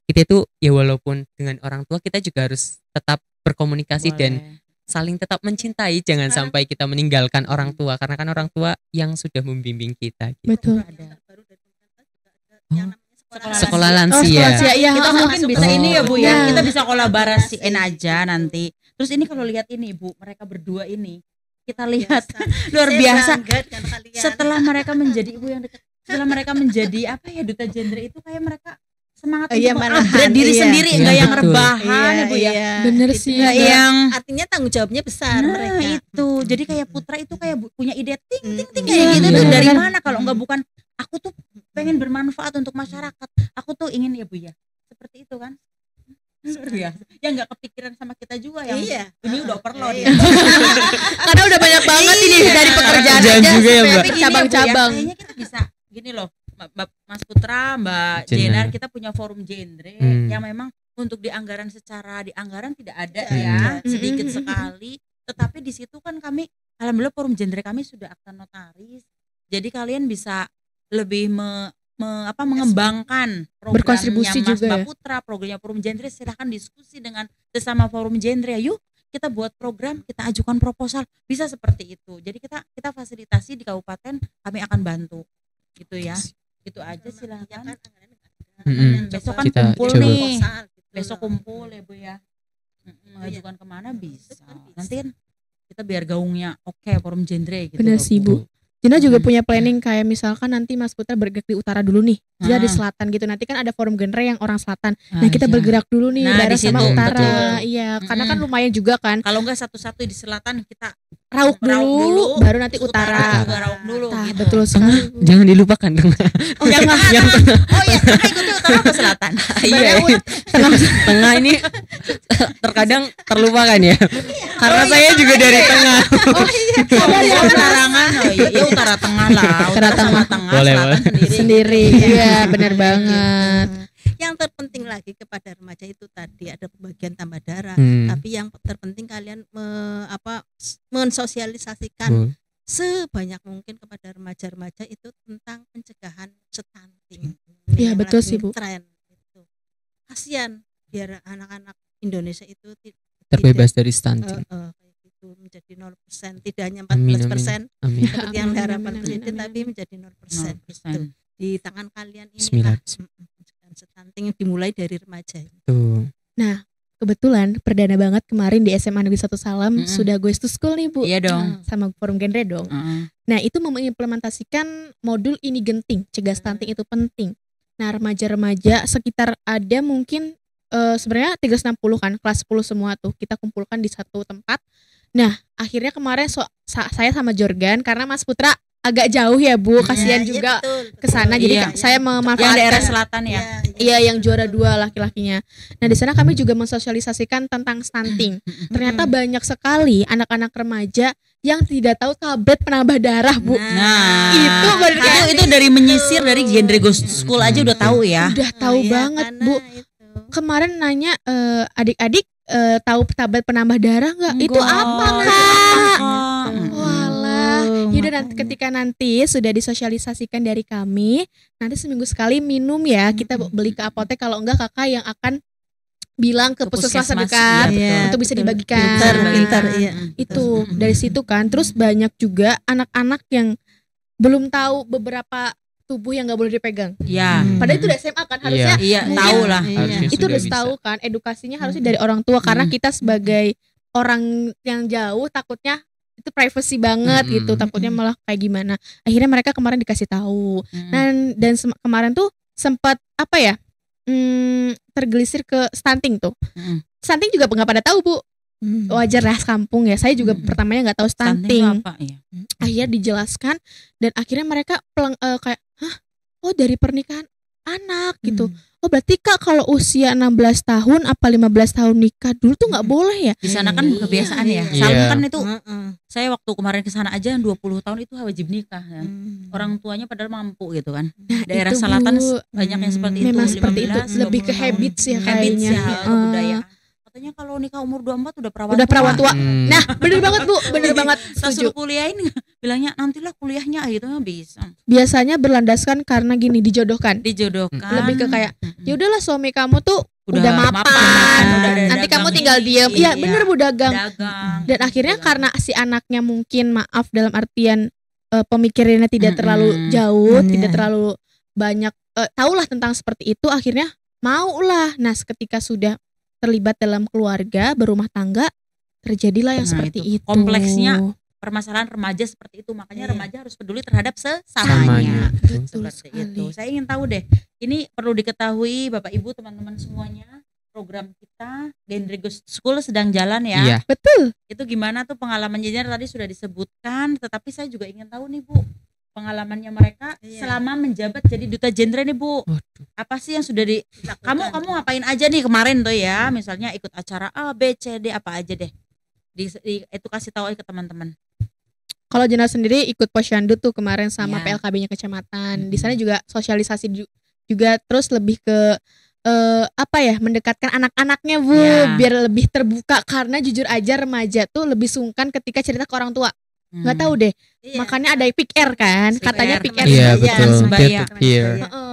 itu ya walaupun dengan orang tua kita juga harus tetap berkomunikasi dan Boleh. saling tetap mencintai. Jangan sampai kita meninggalkan orang tua karena kan orang tua yang sudah membimbing kita gitu. betul. Ada. Baru dari pemerintah juga ada yang namanya Sekolah Oh, lansia. sekolah lansia. Iya, Kita oh, mungkin bisa Oh. ini ya Bu ya. Iya. Kita bisa kolaborasiin aja nanti. Terus ini kalau lihat ini Bu, mereka berdua ini. Kita lihat luar biasa. Setelah mereka menjadi ibu yang dekat, setelah mereka menjadi apa ya duta gender itu kayak mereka semangat Iya, untuk malahan, upgrade diri iya. sendiri, Iya, enggak yang betul. rebahan Ibu ya. Bener Itu sih. juga Nggak yang artinya tanggung jawabnya besar nah mereka. itu. Jadi kayak Putra itu kayak punya ide ting ting ting Iya, kayak gitu iya. tuh dari Benar. mana kalau enggak bukan aku tuh pengen bermanfaat untuk masyarakat. Aku tuh ingin ya Bu ya. Seperti itu kan. Luar biasa. Ya enggak kepikiran sama kita juga yang Iya. ini udah overload Iya. ya. Karena udah banyak banget ini Iya. dari pekerjaan Kerjaan aja juga ya, sampai Mbak. Tapi gini ya, Bu, ya, cabang-cabang. kayaknya kita bisa gini loh, Mas Putra, Mbak Jenar. Jenar, kita punya forum genre yang memang untuk di anggaran tidak ada ya, sedikit sekali. Tetapi di situ kan kami, alhamdulillah forum genre kami sudah akta notaris. Jadi kalian bisa lebih mengembangkan programnya Berkontribusi Mas juga Mbak ya. Putra, programnya forum genre. Silahkan diskusi dengan sesama forum genre. Yuk kita buat program, kita ajukan proposal, bisa seperti itu. Jadi kita fasilitasi di kabupaten, kami akan bantu gitu ya. Itu aja silahkan. Besok kan Kita kumpul coba. nih, besok kumpul ya Bu ya. Mengajukan kemana bisa. Nanti kan kita biar gaungnya oke forum genre gitu. Bener loh, sih Bu. Jina juga punya planning kayak misalkan nanti Mas Putra bergerak di utara dulu nih. Jadi di selatan gitu. Nanti kan ada forum genre yang orang selatan. Nah, kita iya. bergerak dulu nih Nah, daerah di sama situ, utara. betul. Iya, karena kan lumayan juga kan. Kalau enggak satu-satu di selatan kita Rauk dulu, baru nanti terus utara. juga rauk dulu Tah, gitu. betul Tengah sekali. Bu. jangan dilupakan dong. Oh, tengah. Yang Oh iya, tengah ikutnya utara ke selatan. iya, tengah ini terkadang terlupakan ya. Karena saya juga dari tengah. Larangan, oh iya, utara tengah lah, utara sama tengah, Boleh, selatan boleh. Sendiri. Iya, benar banget. Yang terpenting lagi kepada remaja itu tadi ada pembagian tambah darah. Tapi yang terpenting kalian mensosialisasikan sebanyak mungkin kepada remaja-remaja itu tentang pencegahan stunting. Iya, Yang betul lagi sih, Bu. Tren itu. Kasihan biar anak-anak Indonesia itu Terbebas dari stunting. kayak gitu menjadi 0%, tidak hanya Amin, 14% amin. seperti yang Amin, harapan amin, presiden, amin, tapi amin. menjadi 0%. Gitu. Di tangan kalian Bismillah. inilah pencegahan stunting dimulai dari remaja. Tuh. Kebetulan perdana banget kemarin di SMA Negeri 1 Salam sudah Goes to School nih Bu. Iya dong. Sama forum genre dong. Nah, itu mengimplementasikan modul ini genting, cegah stunting itu penting. Nah, remaja-remaja sekitar ada mungkin sebenarnya 360 kan, kelas 10 semua tuh kita kumpulkan di satu tempat. Nah, akhirnya kemarin saya sama Jorgan karena Mas Putra agak jauh ya Bu, kasihan juga ke sana. Jadi Iya. saya Yang memanfaatkan daerah selatan ya. Iya, yang juara 2 laki-lakinya. Nah, di sana kami juga mensosialisasikan tentang stunting. Ternyata banyak sekali anak-anak remaja yang tidak tahu tablet penambah darah, Bu. Nah, Itu berarti itu dari menyisir dari genre Ghost School aja udah tahu ya. udah tahu banget, Bu. Kemarin nanya adik-adik tahu tablet penambah darah nggak? Itu apa, Kak? Walah. Yaudah, nanti ketika nanti sudah disosialisasikan dari kami, nanti seminggu sekali minum ya. Kita beli ke apotek, kalau enggak Kakak yang akan bilang ke puskesmas terdekat iya, untuk bisa dibagikan. Pintar, iya. Itu dari situ kan. Terus banyak juga anak-anak yang belum tahu beberapa tubuh yang nggak boleh dipegang. Iya. Padahal itu udah SMA kan harusnya. Iya, mungkin tahu lah. Harusnya itu sudah harus bisa. tahu kan, edukasinya harusnya dari orang tua karena kita sebagai orang yang jauh takutnya itu privacy banget gitu, takutnya malah kayak gimana. Akhirnya mereka kemarin dikasih tahu. Dan kemarin tuh sempat apa ya? Tergelisir ke stunting tuh. Stunting juga nggak pada tahu, Bu. Wajar lah kampung ya. Saya juga pertamanya nggak tahu stunting. Apa ya? Akhirnya dijelaskan dan akhirnya mereka kayak, hah? Oh, dari pernikahan anak gitu. Oh, berarti Kak kalau usia 16 tahun apa 15 tahun nikah dulu tuh nggak boleh ya? Di sana kan kebiasaan ya. Iya. Salem kan itu saya waktu kemarin ke sana aja 20 tahun itu wajib nikah ya. Orang tuanya padahal mampu gitu kan. Nah, Daerah itu, selatan Bu, banyak yang seperti itu. memang seperti itu, 15, lebih ke 20 tahun. habits ya Habits kayaknya. ya, kebudayaan. Katanya kalau nikah umur 24 udah perawan Udah perawan tua. Hmm. Nah, bener banget Bu, bener banget. Tak Setuju. suruh kuliahin bilangnya nantilah kuliahnya gitu nggak bisa. Biasanya berlandaskan karena gini, dijodohkan. Dijodohkan. Lebih ke kayak, ya udahlah suami kamu tuh udah mapan, udah ada nanti kamu dagang tinggal ini, diem. Iya, iya. bener Bu, dagang. Dagang. Dan akhirnya karena si anaknya mungkin maaf dalam artian pemikirannya tidak terlalu jauh, tidak terlalu banyak tahulah tentang seperti itu, akhirnya maulah. Nah, ketika sudah terlibat dalam keluarga, berumah tangga, terjadilah yang Nah, seperti itu. itu. Kompleksnya permasalahan remaja seperti itu, makanya Iya. remaja harus peduli terhadap Samanya. sesamanya. Betul Seperti sekali. itu. Saya ingin tahu deh, ini perlu diketahui Bapak Ibu teman-teman semuanya, program kita Genre Go School sedang jalan ya. Iya. Betul. Itu gimana tuh pengalaman Jenner tadi sudah disebutkan, tetapi saya juga ingin tahu nih Bu, pengalamannya mereka Iya. selama menjabat jadi duta genre nih Bu. Waduh. Apa sih yang sudah kamu ngapain aja nih kemarin tuh ya, misalnya ikut acara A, B, C, D, apa aja deh. Itu kasih tahu aja ke teman-teman. Kalau Jenal sendiri ikut posyandu tuh kemarin sama Iya. PLKB-nya kecamatan. Di sana juga sosialisasi juga, terus lebih ke apa ya, mendekatkan anak-anaknya Bu, Iya. biar lebih terbuka, karena jujur aja remaja tuh lebih sungkan ketika cerita ke orang tua. Nggak tahu deh. Iya. Makanya ada pick air kan, Pick katanya air. pick air. Iya Sebaya. betul. Sebaya. Peer to peer.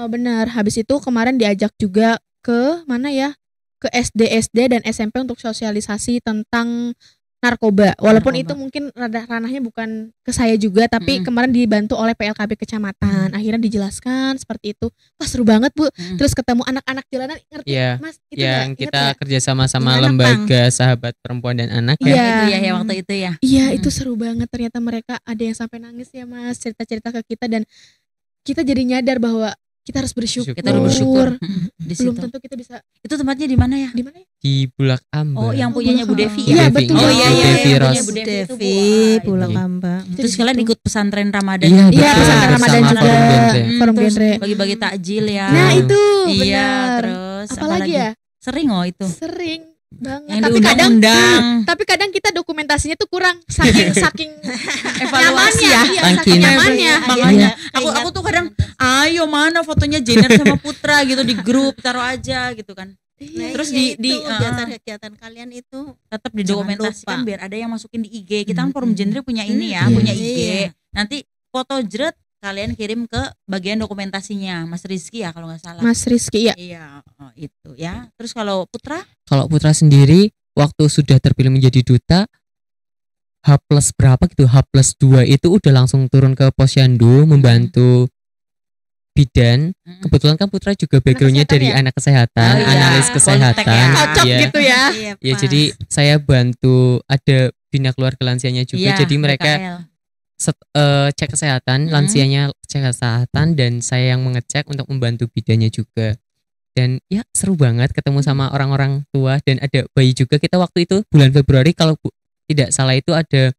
Benar. Habis itu kemarin diajak juga ke mana ya? Ke SD dan SMP untuk sosialisasi tentang narkoba. Walaupun Narkoba. itu mungkin ranahnya bukan ke saya juga, tapi kemarin dibantu oleh PLKB kecamatan. Akhirnya dijelaskan seperti itu. Wah, seru banget Bu. Terus ketemu anak-anak jalanan, ngerti Iya. Mas? Itu Yang nggak? Ingat kita nggak? kerjasama sama Gimana, lembaga sahabat perempuan dan anak Iya. ya. Itu ya waktu itu ya. Iya, itu seru banget. Ternyata mereka ada yang sampai nangis ya Mas, cerita-cerita ke kita, dan kita jadi nyadar bahwa kita harus bersyukur. Kita harus bersyukur di Belum situ. tentu kita bisa Itu tempatnya di mana ya? di mana ya? Di Bulak Amba. Oh, yang punyanya Bu Devi Iya, ya. Bu Devi. betul. Oh iya Bu iya, Devi iya, Ros. punya Bu Devi itu, Bu. Devi, Ah, Pulau itu. Kambang. Terus kalian ikut pesantren Ramadan Iya, juga. Iya, betul. pesantren Ramadan Bersama juga. Forum Genre. Forum terus Genre. bagi-bagi takjil ya. Nah, itu Iya, benar. terus Apalagi ya? Sering itu. Sering banget. Yang Tapi kadang diundang-undang. tapi kadang kita dokumentasinya tuh kurang, saking Evaluasi nyamannya, ya. iya, Saking saking nyamannya. Makanya Iya. aku tuh kadang ayo mana fotonya Jenner sama Putra gitu di grup, taruh aja gitu kan. Nah, Terus iya, di itu kegiatan-kegiatan kalian itu tetap Jangan didokumentasikan lupa. biar ada yang masukin di IG. Kita kan forum genre punya ini ya, Iya. punya IG. Iya. Nanti foto jeret kalian kirim ke bagian dokumentasinya Mas Rizky ya kalau nggak salah. Mas Rizky ya. Iya, itu ya. Terus kalau Putra? Kalau Putra sendiri waktu sudah terpilih menjadi duta H plus berapa gitu, H plus 2 itu udah langsung turun ke posyandu membantu bidan. Kebetulan kan Putra juga backgroundnya kesehatan dari ya? anak kesehatan, Oh, iya. analis Politek kesehatan. ya. Cocok Iya. gitu ya. iya, Ya pas. jadi saya bantu ada bina keluarga lansianya juga. Iya, Jadi mereka BKL. cek kesehatan, Hmm. lansianya cek kesehatan dan saya yang mengecek untuk membantu bidannya juga. Dan ya seru banget ketemu sama orang-orang tua dan ada bayi juga. Kita waktu itu bulan Februari kalau tidak salah itu ada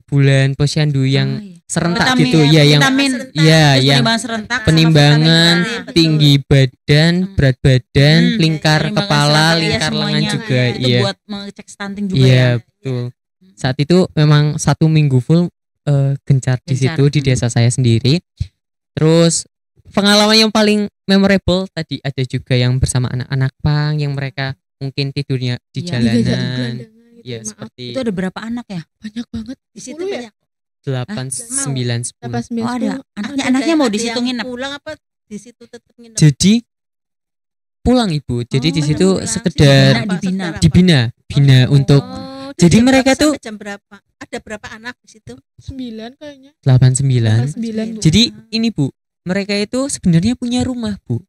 bulan posyandu yang Oh, iya. serentak Vitamin- gitu ya, yang vitamin. ya Terus yang penimbangan serentak sama penimbangan vitamin A. tinggi badan, berat badan, Hmm, lingkar penimbangan kepala, serentak, iya, lingkar lengan semuanya. juga. Itu Iya. buat mengecek stunting juga Iya, ya. betul. Saat itu memang 1 minggu full gencar di Gencar. situ di desa saya sendiri. Terus pengalaman yang paling memorable tadi ada juga yang bersama anak-anak pang yang mereka mungkin tidurnya di Iya. jalanan. Gelandangan gitu, Ya maaf. seperti Itu ada berapa anak ya? Banyak banget. di situ 10 ya? banyak 8, 9, 10. Apa 9, Oh, ada. 10? Anaknya Ada anaknya yang- mau ada di situ yang nginep. pulang apa di situ tetap nginep. Jadi pulang Ibu. Jadi Oh, di situ Pulang. sekedar Dibina, dibina. dibina untuk Oh, jadi jam mereka berapa tuh sampai jam berapa? Ada berapa anak di situ? 9 kayaknya. 8, 9. 9 Bu. Jadi ini Bu, mereka itu sebenarnya punya rumah Bu.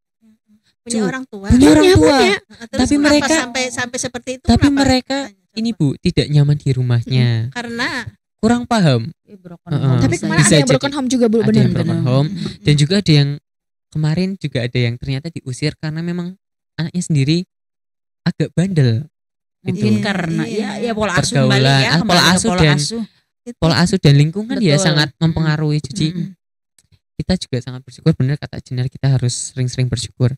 Punya Cu- orang tua. Punya orang Punya, tua. punya. Terus Tapi kenapa mereka- sampai seperti itu Tapi kenapa? mereka Tanya, ini coba. Bu tidak nyaman di rumahnya. Karena Kurang paham. Tapi Bisa kemarin ada yang jadi. broken home juga Bu, Ada benar. yang broken home. Dan juga ada yang kemarin juga ada yang ternyata diusir karena memang anaknya sendiri agak bandel. Mungkin Itu. karena Iya. ya pola asuh Pergaulan, kembali ya, pola kembali ke asuh pola dan- asuh. Pola asuh dan lingkungan ya Betul. sangat mempengaruhi. Jadi Mm-mm. kita juga sangat bersyukur, benar kata Jenar, kita harus sering-sering bersyukur.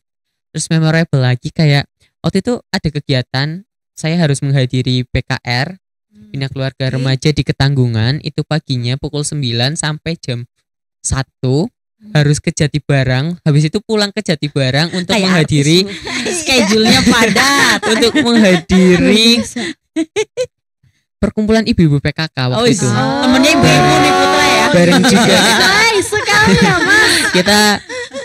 Terus memorable lagi kayak waktu itu ada kegiatan saya harus menghadiri PKR Bina Keluarga Oke. Remaja di Ketanggungan itu paginya pukul 9 sampai jam 1 harus ke Jatibarang, habis itu pulang ke Jatibarang untuk Kayak menghadiri artis, schedule-nya padat. untuk menghadiri perkumpulan ibu-ibu PKK Oh, waktu itu. temennya ibu-ibu nih Putra ya. Bareng juga kita, Nice sekali ya Mas. kita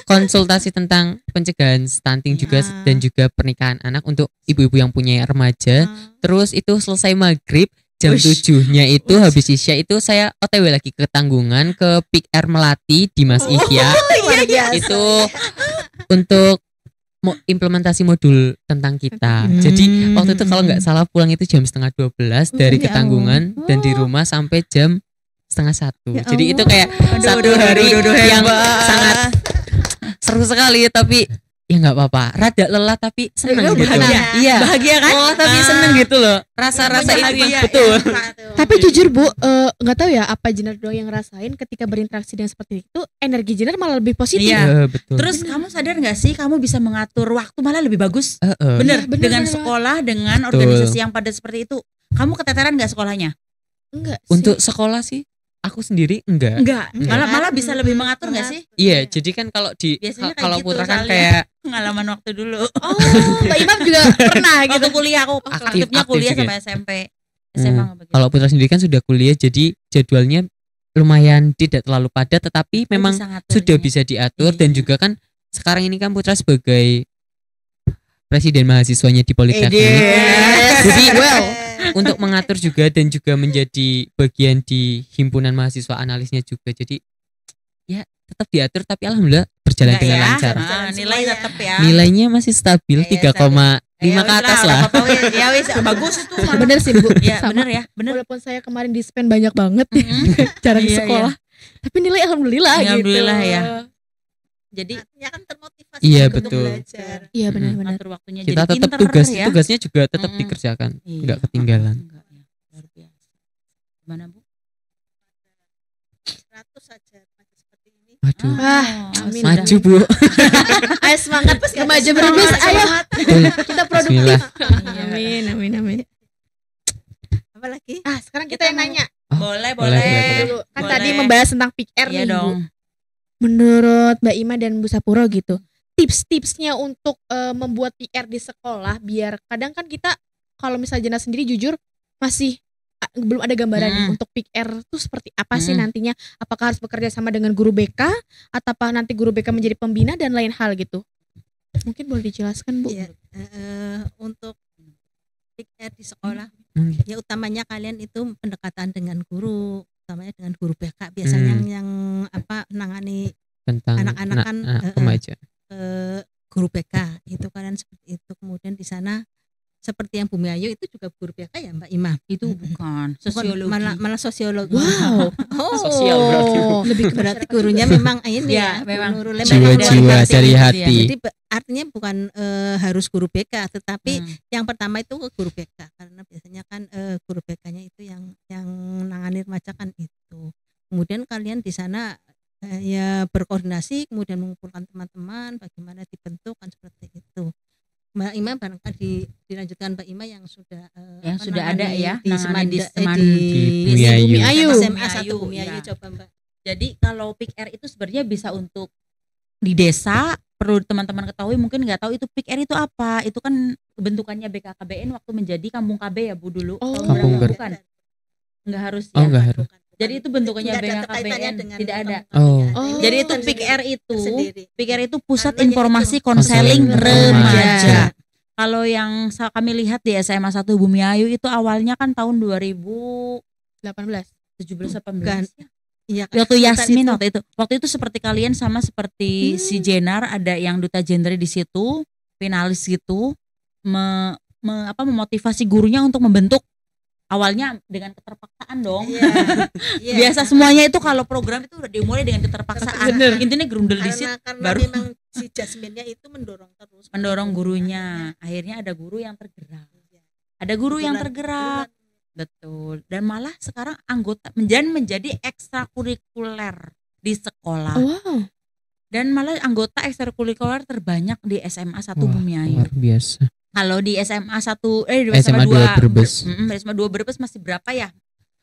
konsultasi tentang pencegahan stunting juga Ya. dan juga pernikahan anak untuk ibu-ibu yang punya remaja. Terus itu selesai maghrib jam Wish. 7-nya itu habis isya itu saya OTW lagi ke Tanggungan ke Pick Air Melati di Mas Ihya. luar biasa. Itu untuk implementasi modul tentang kita. Hmm. Jadi waktu itu kalau nggak salah pulang itu jam setengah 12 dari Ya Ketanggungan Allah. dan di rumah sampai jam setengah 1. Ya Jadi itu Allah. kayak Aduh, satu aduh, hari aduh, yang hebat. sangat seru sekali tapi ya nggak apa-apa. Rada lelah tapi seneng gitu. Bahagia. Iya. Bahagia kan? Oh, tapi seneng gitu loh. Rasa-rasa itu yang Bahagia, betul. Tapi jujur Bu, nggak tahu ya apa Jenar doang yang ngerasain ketika berinteraksi dengan seperti itu, energi Jenar malah lebih positif. Iya. Betul. Terus kamu sadar nggak sih kamu bisa mengatur waktu malah lebih bagus? Iya, Bener, bener, dengan bener. sekolah, dengan Betul. organisasi yang padat seperti itu. Kamu keteteran nggak sekolahnya? Enggak sih. Untuk sekolah sih aku sendiri enggak. Enggak, malah bisa lebih mengatur nggak sih? Iya, jadi kan kalau di Biasanya kayak kalau gitu Putra kan soalnya. kayak Pengalaman waktu dulu. Oh, Mbak Imam juga pernah gitu. Waktu kuliah aku aktifnya aktif kuliah juga. sama SMP. SMA nggak begitu. kalau Putra sendiri kan sudah kuliah jadi jadwalnya lumayan tidak terlalu padat tetapi memang Bisa ngaturnya. sudah bisa diatur dan Iya. juga kan sekarang ini kan Putra sebagai presiden mahasiswanya di Politeknik. Jadi untuk mengatur juga dan juga menjadi bagian di himpunan mahasiswa analisnya juga. Jadi ya tetap diatur tapi alhamdulillah berjalan Enggak dengan ya? lancar. Nilai tetap ya. Nilainya masih stabil Iya, 3,5 ke atas lah. Ya wis bagus itu. Bener sih Bu. Ya Sama. bener ya, bener. Walaupun saya kemarin di spend banyak banget cara di Iya, sekolah, tapi nilai alhamdulillah, Alhamdulillah gitu. ya. Jadi artinya kan termotivasi Iya, untuk betul. belajar. Iya benar-benar. atur waktunya Kita jadi tetap pinter ya. tugasnya juga tetap Mm-mm. dikerjakan, Iya. nggak ketinggalan. Enggak ya. Luar biasa. Gimana Bu? 100 saja masih seperti ini. Waduh, amin. sudah. maju Bu. Ayo semangat remaja berbis, ayo kita produktif. Bismillah. Iya. Amin, amin, amin. Apalagi Ah, sekarang kita yang nanya. Boleh, Boleh, boleh. boleh. Dulu. Kan Boleh. tadi membahas tentang PR Iya nih, Bu. dong. Menurut Mbak Ima dan Bu Sapuro gitu, tips-tipsnya untuk membuat PR di sekolah biar kadang kan kita kalau misalnya Jana sendiri jujur masih belum ada gambaran nih untuk PR tuh seperti apa sih nantinya, apakah harus bekerja sama dengan guru BK atau apa nanti guru BK menjadi pembina dan lain hal gitu. Mungkin boleh dijelaskan Bu. Iya, untuk PR di sekolah Hmm. ya utamanya kalian itu pendekatan dengan guru, utamanya dengan guru BK biasanya yang apa nangani Tentang Anak-anak kan, remaja. guru BK itu kalian seperti itu. Kemudian di sana seperti yang Bumi Ayu itu juga guru BK ya Mbak Ima? Itu bukan Bukan, sosiologi. malah sosiologi. Wow. Oh, Sosial berarti. Lebih ke berarti gurunya memang ini Ya, ya, memang Bu Nurul, Jiwa-jiwa dari hati. Jadi artinya bukan harus guru BK, tetapi yang pertama itu ke guru BK karena biasanya kan guru BK-nya itu yang nangani remaja kan itu. Kemudian kalian di sana ya berkoordinasi, kemudian mengumpulkan teman-teman, bagaimana dibentuk kan seperti itu. Mbak Ima barangkali dilanjutkan Mbak Ima yang sudah Yang sudah nangani ada ya, di nangani di Semanda, Di Bumi di Ayu. Bumi Ayu. SMA Bumi 1 Ayu, Bumi Ayu, ya. coba Mbak. Jadi kalau PR itu sebenarnya bisa untuk di desa, perlu teman-teman ketahui, mungkin nggak tahu itu PR itu apa. Itu kan bentukannya BKKBN waktu menjadi Kampung KB ya Bu dulu. Oh. Tahun Kampung berapa? Ber- Bukan. Nggak harus Oh, ya. nggak harus. Jadi itu bentukannya Tidak ada BKKBN, kaitannya dengan tidak ada. kampung Oh. kami, Oh. Jadi itu tersendiri. PR itu, Tersendiri. PR itu pusat Karena informasi yaitu konseling konseling remaja. remaja. Kalau yang kami lihat di SMA 1 Bumi Ayu itu awalnya kan tahun 2017 18. 18 Bukan. ya. Iya, Waktu Yasmin itu. waktu itu seperti kalian sama seperti si Jenar, ada yang duta genre di situ, finalis gitu, memotivasi gurunya untuk membentuk. Awalnya dengan keterpaksaan dong. Iya, iya. Biasa semuanya itu kalau program itu udah dimulai dengan keterpaksaan. Bener. Intinya gerundel di situ karena baru memang si Jasmine-nya itu mendorong terus. mendorong gurunya. Akhirnya ada guru yang tergerak. Ada guru yang tergerak. Betul. Dan malah sekarang anggota menjadi ekstrakurikuler di sekolah. Wow. Dan malah anggota ekstrakurikuler terbanyak di SMA 1 Wah, Bumi Ayu. luar biasa. Kalau di SMA 1 di SMA 2 Brebes. SMA 2 Brebes masih berapa ya?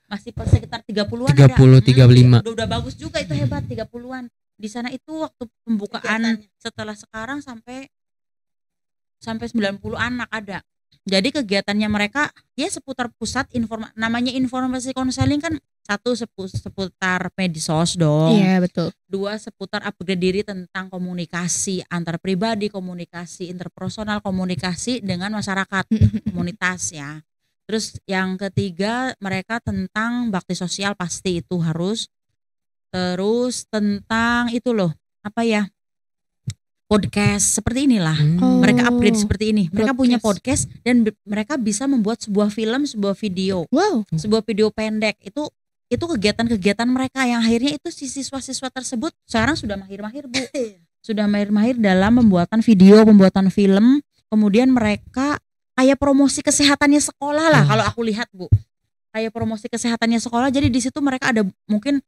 Masih sekitar 30-an 30, 35. Udah bagus juga, itu hebat 30-an. Di sana itu waktu pembukaan Kegiatannya. setelah sekarang sampai 90 anak ada. Jadi kegiatannya mereka ya seputar pusat namanya informasi konseling kan, satu seputar medsos dong. Iya, betul. Dua seputar upgrade diri tentang komunikasi antar pribadi, komunikasi interpersonal, komunikasi dengan masyarakat, komunitas ya. Terus yang ketiga mereka tentang bakti sosial, pasti itu harus. Terus tentang itu loh, apa ya, podcast seperti inilah. Oh. Mereka upgrade seperti ini. Mereka punya Broadcast. podcast dan mereka bisa membuat sebuah film, sebuah video, Wow. sebuah video pendek. Itu kegiatan-kegiatan mereka yang akhirnya itu si siswa-siswa tersebut sekarang sudah mahir-mahir Bu. sudah mahir-mahir dalam pembuatan video, pembuatan film, kemudian mereka kayak promosi kesehatannya sekolah lah kalau aku lihat Bu. Kayak promosi kesehatannya sekolah, jadi di situ mereka ada mungkin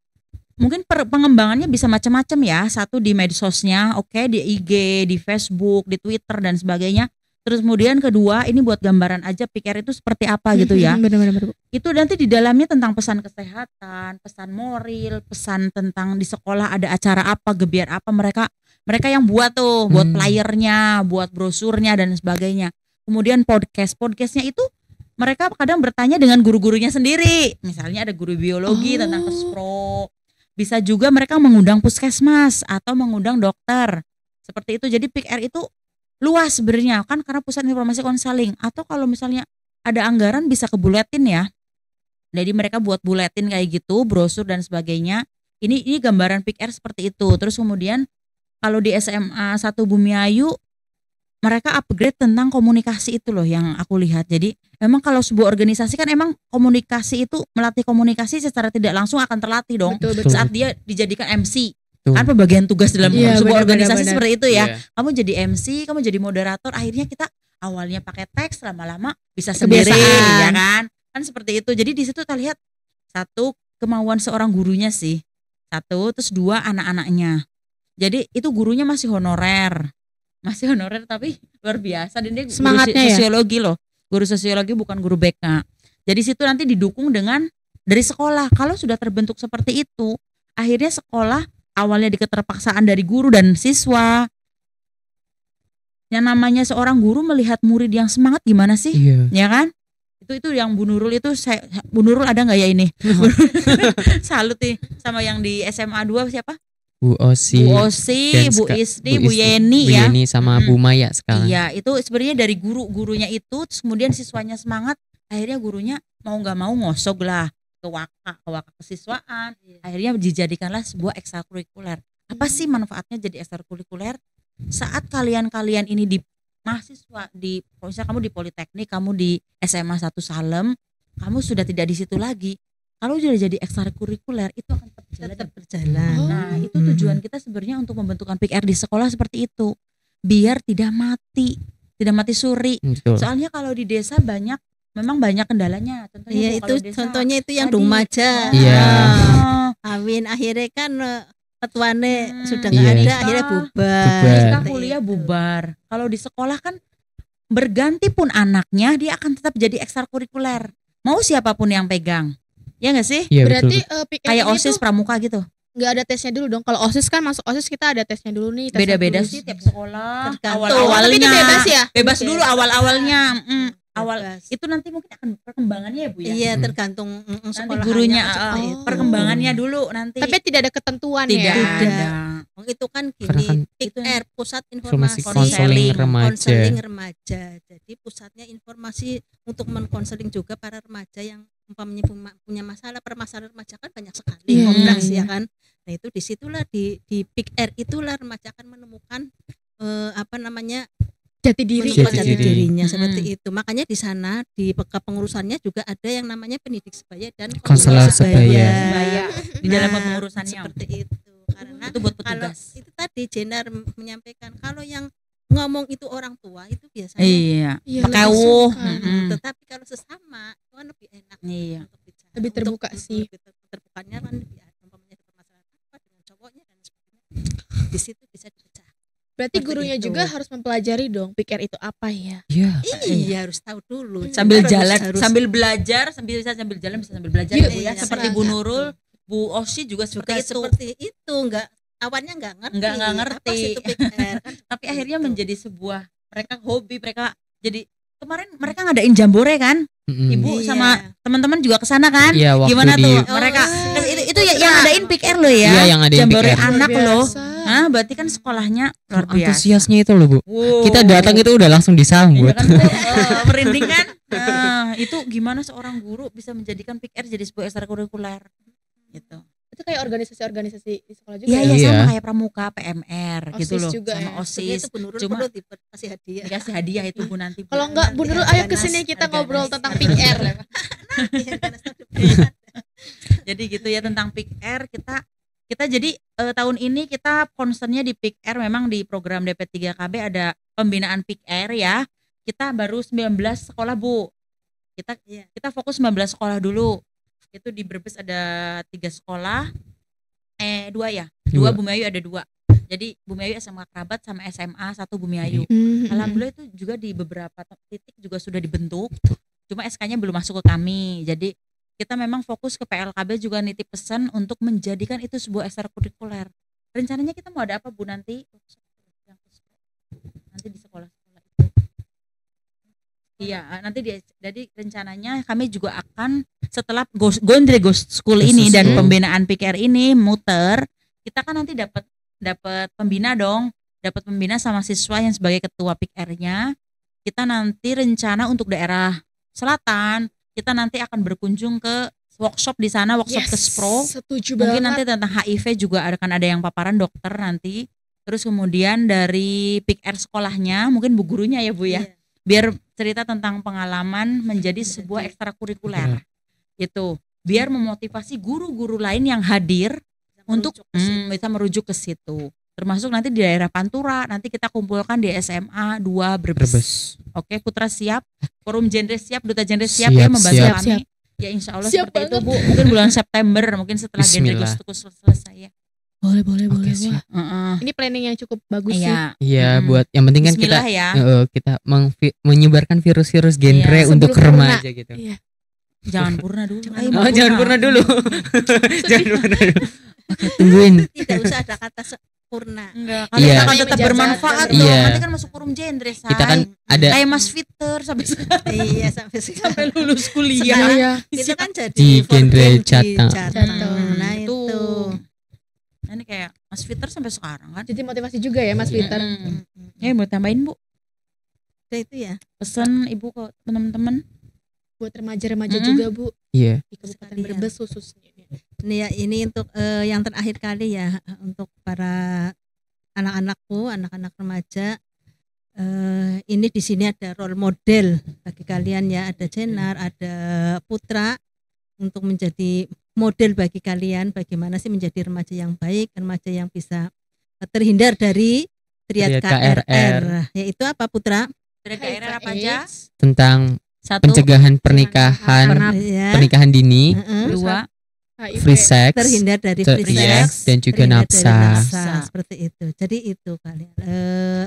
pengembangannya bisa macam-macam ya. Satu di medsosnya, oke, di IG, di Facebook, di Twitter dan sebagainya. Terus kemudian kedua, ini buat gambaran aja pikir itu seperti apa gitu ya. Benar-benar. Itu nanti di dalamnya tentang pesan kesehatan, pesan moral, pesan tentang di sekolah ada acara apa, gebiar apa, mereka yang buat tuh, buat flyernya, buat brosurnya dan sebagainya. Kemudian podcastnya itu mereka kadang bertanya dengan guru-gurunya sendiri. Misalnya ada guru biologi tentang kespro. Bisa juga mereka mengundang puskesmas atau mengundang dokter. Seperti itu. Jadi PIK R itu luas sebenarnya kan karena pusat informasi konseling. Atau kalau misalnya ada anggaran bisa ke buletin ya. Jadi mereka buat buletin kayak gitu, brosur dan sebagainya. Ini gambaran PIK R seperti itu. Terus kemudian kalau di SMA 1 Bumiayu mereka upgrade tentang komunikasi itu loh yang aku lihat. Jadi memang kalau sebuah organisasi kan emang komunikasi itu melatih komunikasi secara tidak langsung akan terlatih dong. Betul. Saat dia dijadikan MC. Kan pembagian tugas dalam sebuah organisasi seperti itu ya. Kamu jadi MC, kamu jadi moderator, akhirnya kita awalnya pakai teks, lama-lama bisa sendiri ya kan. Kan seperti itu. Jadi di situ kita lihat satu kemauan seorang gurunya sih. Satu, terus dua anak-anaknya. Jadi itu gurunya masih honorer tapi luar biasa dan dia Semangatnya guru sosiologi loh. Guru sosiologi bukan guru BK. Jadi situ nanti didukung dengan dari sekolah. Kalau sudah terbentuk seperti itu, akhirnya sekolah awalnya di keterpaksaan dari guru dan siswa. Yang namanya seorang guru melihat murid yang semangat gimana sih? Ya kan? Itu yang Bu Nurul itu Bu Nurul ada nggak ya ini? Salut nih sama yang di SMA 2 siapa? Bu Osi, Bu Isri, Bu Yeni ya. Bu Yeni sama Bu Maya sekarang. Iya, itu sebenarnya dari gurunya itu, terus kemudian siswanya semangat, akhirnya gurunya mau nggak mau ngosok lah ke waka kesiswaan. Akhirnya dijadikanlah sebuah ekstrakurikuler. Apa sih manfaatnya jadi ekstrakurikuler? Saat kalian ini di mahasiswa di, misalnya kamu di Politeknik, kamu di SMA 1 Salem, kamu sudah tidak di situ lagi. Kalau sudah jadi ekstrakurikuler itu akan tetap berjalan. Nah, itu tujuan kita sebenarnya untuk membentukkan PIK R di sekolah seperti itu. Biar tidak mati suri. Betul. Soalnya kalau di desa memang banyak kendalanya. Contohnya contohnya itu yang Dumaja. Iya. Awin akhirnya kan ketuane sudah nggak ada, akhirnya bubar. Kita kuliah bubar. Kalau di sekolah kan berganti pun anaknya dia akan tetap jadi ekstrakurikuler. Mau siapapun yang pegang. Ya nggak sih? Ya, berarti kayak OSIS pramuka gitu. Nggak ada tesnya dulu dong. Kalau OSIS kan masuk OSIS kita ada tesnya dulu nih. Beda-beda sih tiap sekolah. Awal-awalnya. Tapi itu bebas ya? Bebas dulu awal-awalnya. Itu nanti mungkin akan perkembangannya ya Bu ya. Iya, tergantung nanti gurunya perkembangannya dulu nanti. Tapi tidak ada ketentuan tidak ya. Ada. Itu kan gini, PIK R Pusat Informasi Konseling Remaja. Jadi pusatnya informasi untuk menkonseling juga para remaja yang umpamanya punya permasalahan remaja kan banyak sekali kompleks ya kan. Nah itu disitulah di PIK R itulah remaja akan menemukan jati dirinya seperti itu. Makanya di sana di kepengurusannya juga ada yang namanya pendidik sebaya dan konselor sebaya. Di dalam pengurusannya seperti itu. Karena itu buat petugas. Itu tadi Jenar menyampaikan kalau yang ngomong itu orang tua itu biasanya kawuh. Tetapi kalau sesama itu kan lebih enak untuk bicara. Lebih terbuka sih. Terbukanya kan lebih umpamanya permasalahan apa dengan cowoknya dan sebagainya. Di situ bisa dipecah. Berarti gurunya juga harus mempelajari dong PIK R itu apa ya? Iya, harus tahu dulu. Sambil jalan, sambil belajar, bisa sambil belajar ya. Seperti Bu Nurul, Bu Osi juga seperti itu. Awalnya nggak ngerti. Apa sih itu PIK R? Tapi akhirnya menjadi sebuah mereka hobi, mereka jadi kemarin mereka ngadain jambore kan? Ibu sama teman-teman juga kesana kan? Iya, gimana tuh mereka? Itu yang ngadain PIK R loh ya? Iya, yang ngadain jambore PIK R. Anak loh. Berarti kan sekolahnya luar biasa. Antusiasnya itu loh Bu. Kita datang itu udah langsung disambut. Iya kan, merinding kan? Itu gimana seorang guru bisa menjadikan PIK R jadi sebuah ekstrakurikuler gitu. Itu kayak organisasi-organisasi di sekolah juga. Iya, sama kayak pramuka, PMR OSIS gitu loh. juga sama ya. OSIS. Cuma dikasih hadiah itu Bu nanti. Kalau enggak Bu Nurul ayo kesini kita ngobrol tentang PIK R. Jadi gitu ya tentang PIK R kita Kita jadi tahun ini kita concernnya di Peak Air, memang di program DP3KB ada pembinaan Peak Air ya. Kita baru 19 sekolah Bu. Kita fokus 19 sekolah dulu. Itu di Brebes ada 3 sekolah. 2 ya. 2 Bumiayu ada 2. Jadi Bumiayu SMA Kerabat sama SMA 1 Bumiayu. Alhamdulillah itu juga di beberapa titik juga sudah dibentuk. Cuma SK-nya belum masuk ke kami. Jadi kita memang fokus ke PLKB juga nitip pesan untuk menjadikan itu sebuah ekstrakurikuler. Rencananya kita mau ada apa Bu nanti? Nanti di sekolah-sekolah itu. Iya, nanti jadi rencananya kami juga akan setelah Gondre Ghost School ini dan pembinaan PKR ini muter, kita kan nanti dapat pembina dong, dapat pembina sama siswa yang sebagai ketua PKR-nya. Kita nanti rencana untuk daerah selatan, kita nanti akan berkunjung ke workshop di sana, workshop ke SPRO. Setuju Mungkin banget. nanti tentang HIV juga akan ada yang paparan dokter nanti. Terus kemudian dari PKR sekolahnya, mungkin bu gurunya ya Bu ya. Biar cerita tentang pengalaman menjadi sebuah ekstrakurikuler. Itu biar memotivasi guru-guru lain yang hadir untuk bisa merujuk ke situ. Termasuk nanti di daerah Pantura, nanti kita kumpulkan di SMA 2 Brebes. Oke, Putra siap, Forum Genre siap, Duta Genre siap ya membantu siap. kami. Ya insya Allah Siap seperti itu banget. Bu. Mungkin bulan September, mungkin setelah Genre Bismillah. Ghost selesai ya. Boleh. siap. Wah, ini planning yang cukup bagus sih. Iya. Iya, buat yang penting kan kita Bismillah ya. kita menyebarkan virus-virus genre Iya, untuk sebelum remaja gitu. Iya. Jangan purna dulu. Ayo, Oh, jangan purna dulu. Jangan purna dulu. Oke, tungguin. Tidak usah ada kata sempurna. Enggak, Iya. kalian akan tetap Menjaga bermanfaat Iya. dong. Nanti kan masuk forum genre, say. Kita kan ada kayak Mas Fitter sampai Iya sampai sekarang. sampai lulus kuliah. Sekarang Iya. itu kan jadi Di genre forum di Jateng. Jateng. Nah itu. Nah, ini kayak Mas Fitter sampai sekarang kan. Jadi motivasi juga ya Mas Peter. Mau tambahin Bu, Udah itu ya. pesan Ibu ke teman-teman. Buat remaja-remaja Mm-mm. juga Bu iya. di Kabupaten Sekalian. Brebes khususnya. Ini ya ini untuk yang terakhir kali ya untuk para anak-anakku, anak-anak remaja. Ini di sini ada role model bagi kalian ya, ada Jenar, ada Putra untuk menjadi model bagi kalian bagaimana sih menjadi remaja yang baik, remaja yang bisa terhindar dari triad Triad KRR. KRR. Yaitu apa Putra? Dari daerah apa aja? Tentang Satu, pencegahan pernikahan Ya. pernikahan dini, Heeh. 2, HIV. free sex, Terhindar dari ter- free iya, sex dan juga terhindar dari nafsa. nafsa, seperti itu. Jadi itu kalian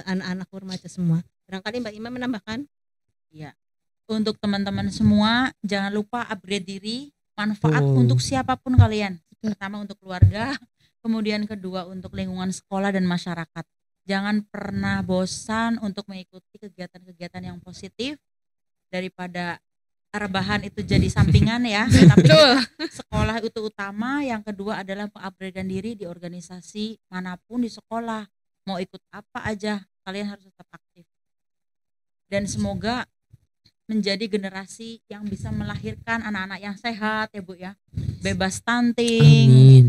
anak-anak remaja semua. Barangkali Mbak Ima menambahkan. untuk teman-teman semua jangan lupa upgrade diri, manfaat Oh. untuk siapapun kalian. Pertama untuk keluarga, kemudian kedua untuk lingkungan sekolah dan masyarakat. Jangan pernah bosan untuk mengikuti kegiatan-kegiatan yang positif daripada rebahan itu jadi sampingan ya. Tapi sekolah itu utama. Yang kedua adalah mengupgradekan diri di organisasi manapun di sekolah. Mau ikut apa aja, kalian harus tetap aktif. Dan semoga menjadi generasi yang bisa melahirkan anak-anak yang sehat ya Bu ya. Bebas stunting, Amin.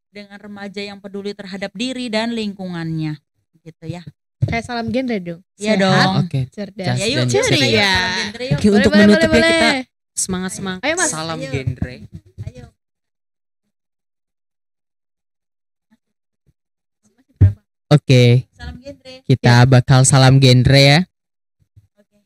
dengan remaja yang peduli terhadap diri dan lingkungannya. Gitu ya. Kayak salam genre dong. Iya Sehat, dong. Oke. cerdas. Jas Ya yuk, dan kita ceria. yuk, salam genre yuk. Oke, untuk Boleh, menutup boleh, kita boleh. semangat Ayo, Mas. salam Ayo. genre. Ayo. Oke, Salam genre. kita bakal salam genre ya. Oke.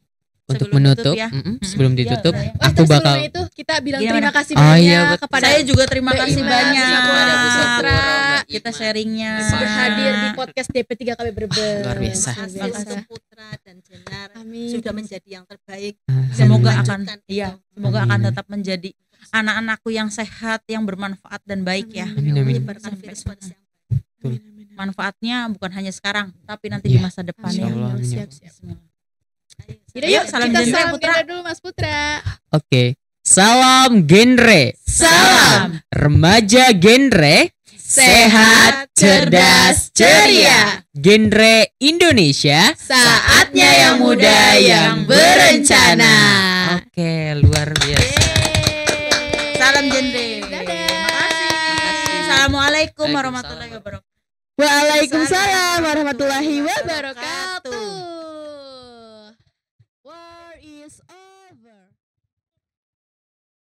Untuk Sebelum menutup, tutup ya. sebelum Ya, ditutup, udah ya. Wah, aku terus bakal sebelum itu kita bilang Gimana? terima kasih Oh, banyak iya, betul. kepada Saya juga terima Mbak kasih Ima, banyak. kepada Bu Sutra. Kita sharingnya. sudah hadir di podcast DP3KB Brebes. Luar biasa. Luar Terima kasih biasa. untuk Putra dan Jenar Amin. sudah menjadi yang terbaik. Semoga Dan akan melanjutkan iya, itu. semoga Amin. akan tetap menjadi anak-anakku yang sehat, yang bermanfaat dan baik ya. Amin, amin. Menyebarkan virus-virus yang Amin, amin, amin. Manfaatnya bukan hanya sekarang, tapi nanti di Iya. masa depan Amin. ya. Insyaallah, amin. Siap, siap. Bismillah. baik. Yaudah, Ayo, yuk, salam kita genre, salam Putra. genre dulu Mas Putra. Oke. Salam genre. Salam. Remaja genre. Sehat, cerdas, ceria. Genre Indonesia. Saatnya yang muda yang berencana. Oke, luar biasa. Salam genre. Dadah. Makasih. Assalamualaikum warahmatullahi wabarakatuh. Waalaikumsalam warahmatullahi wabarakatuh.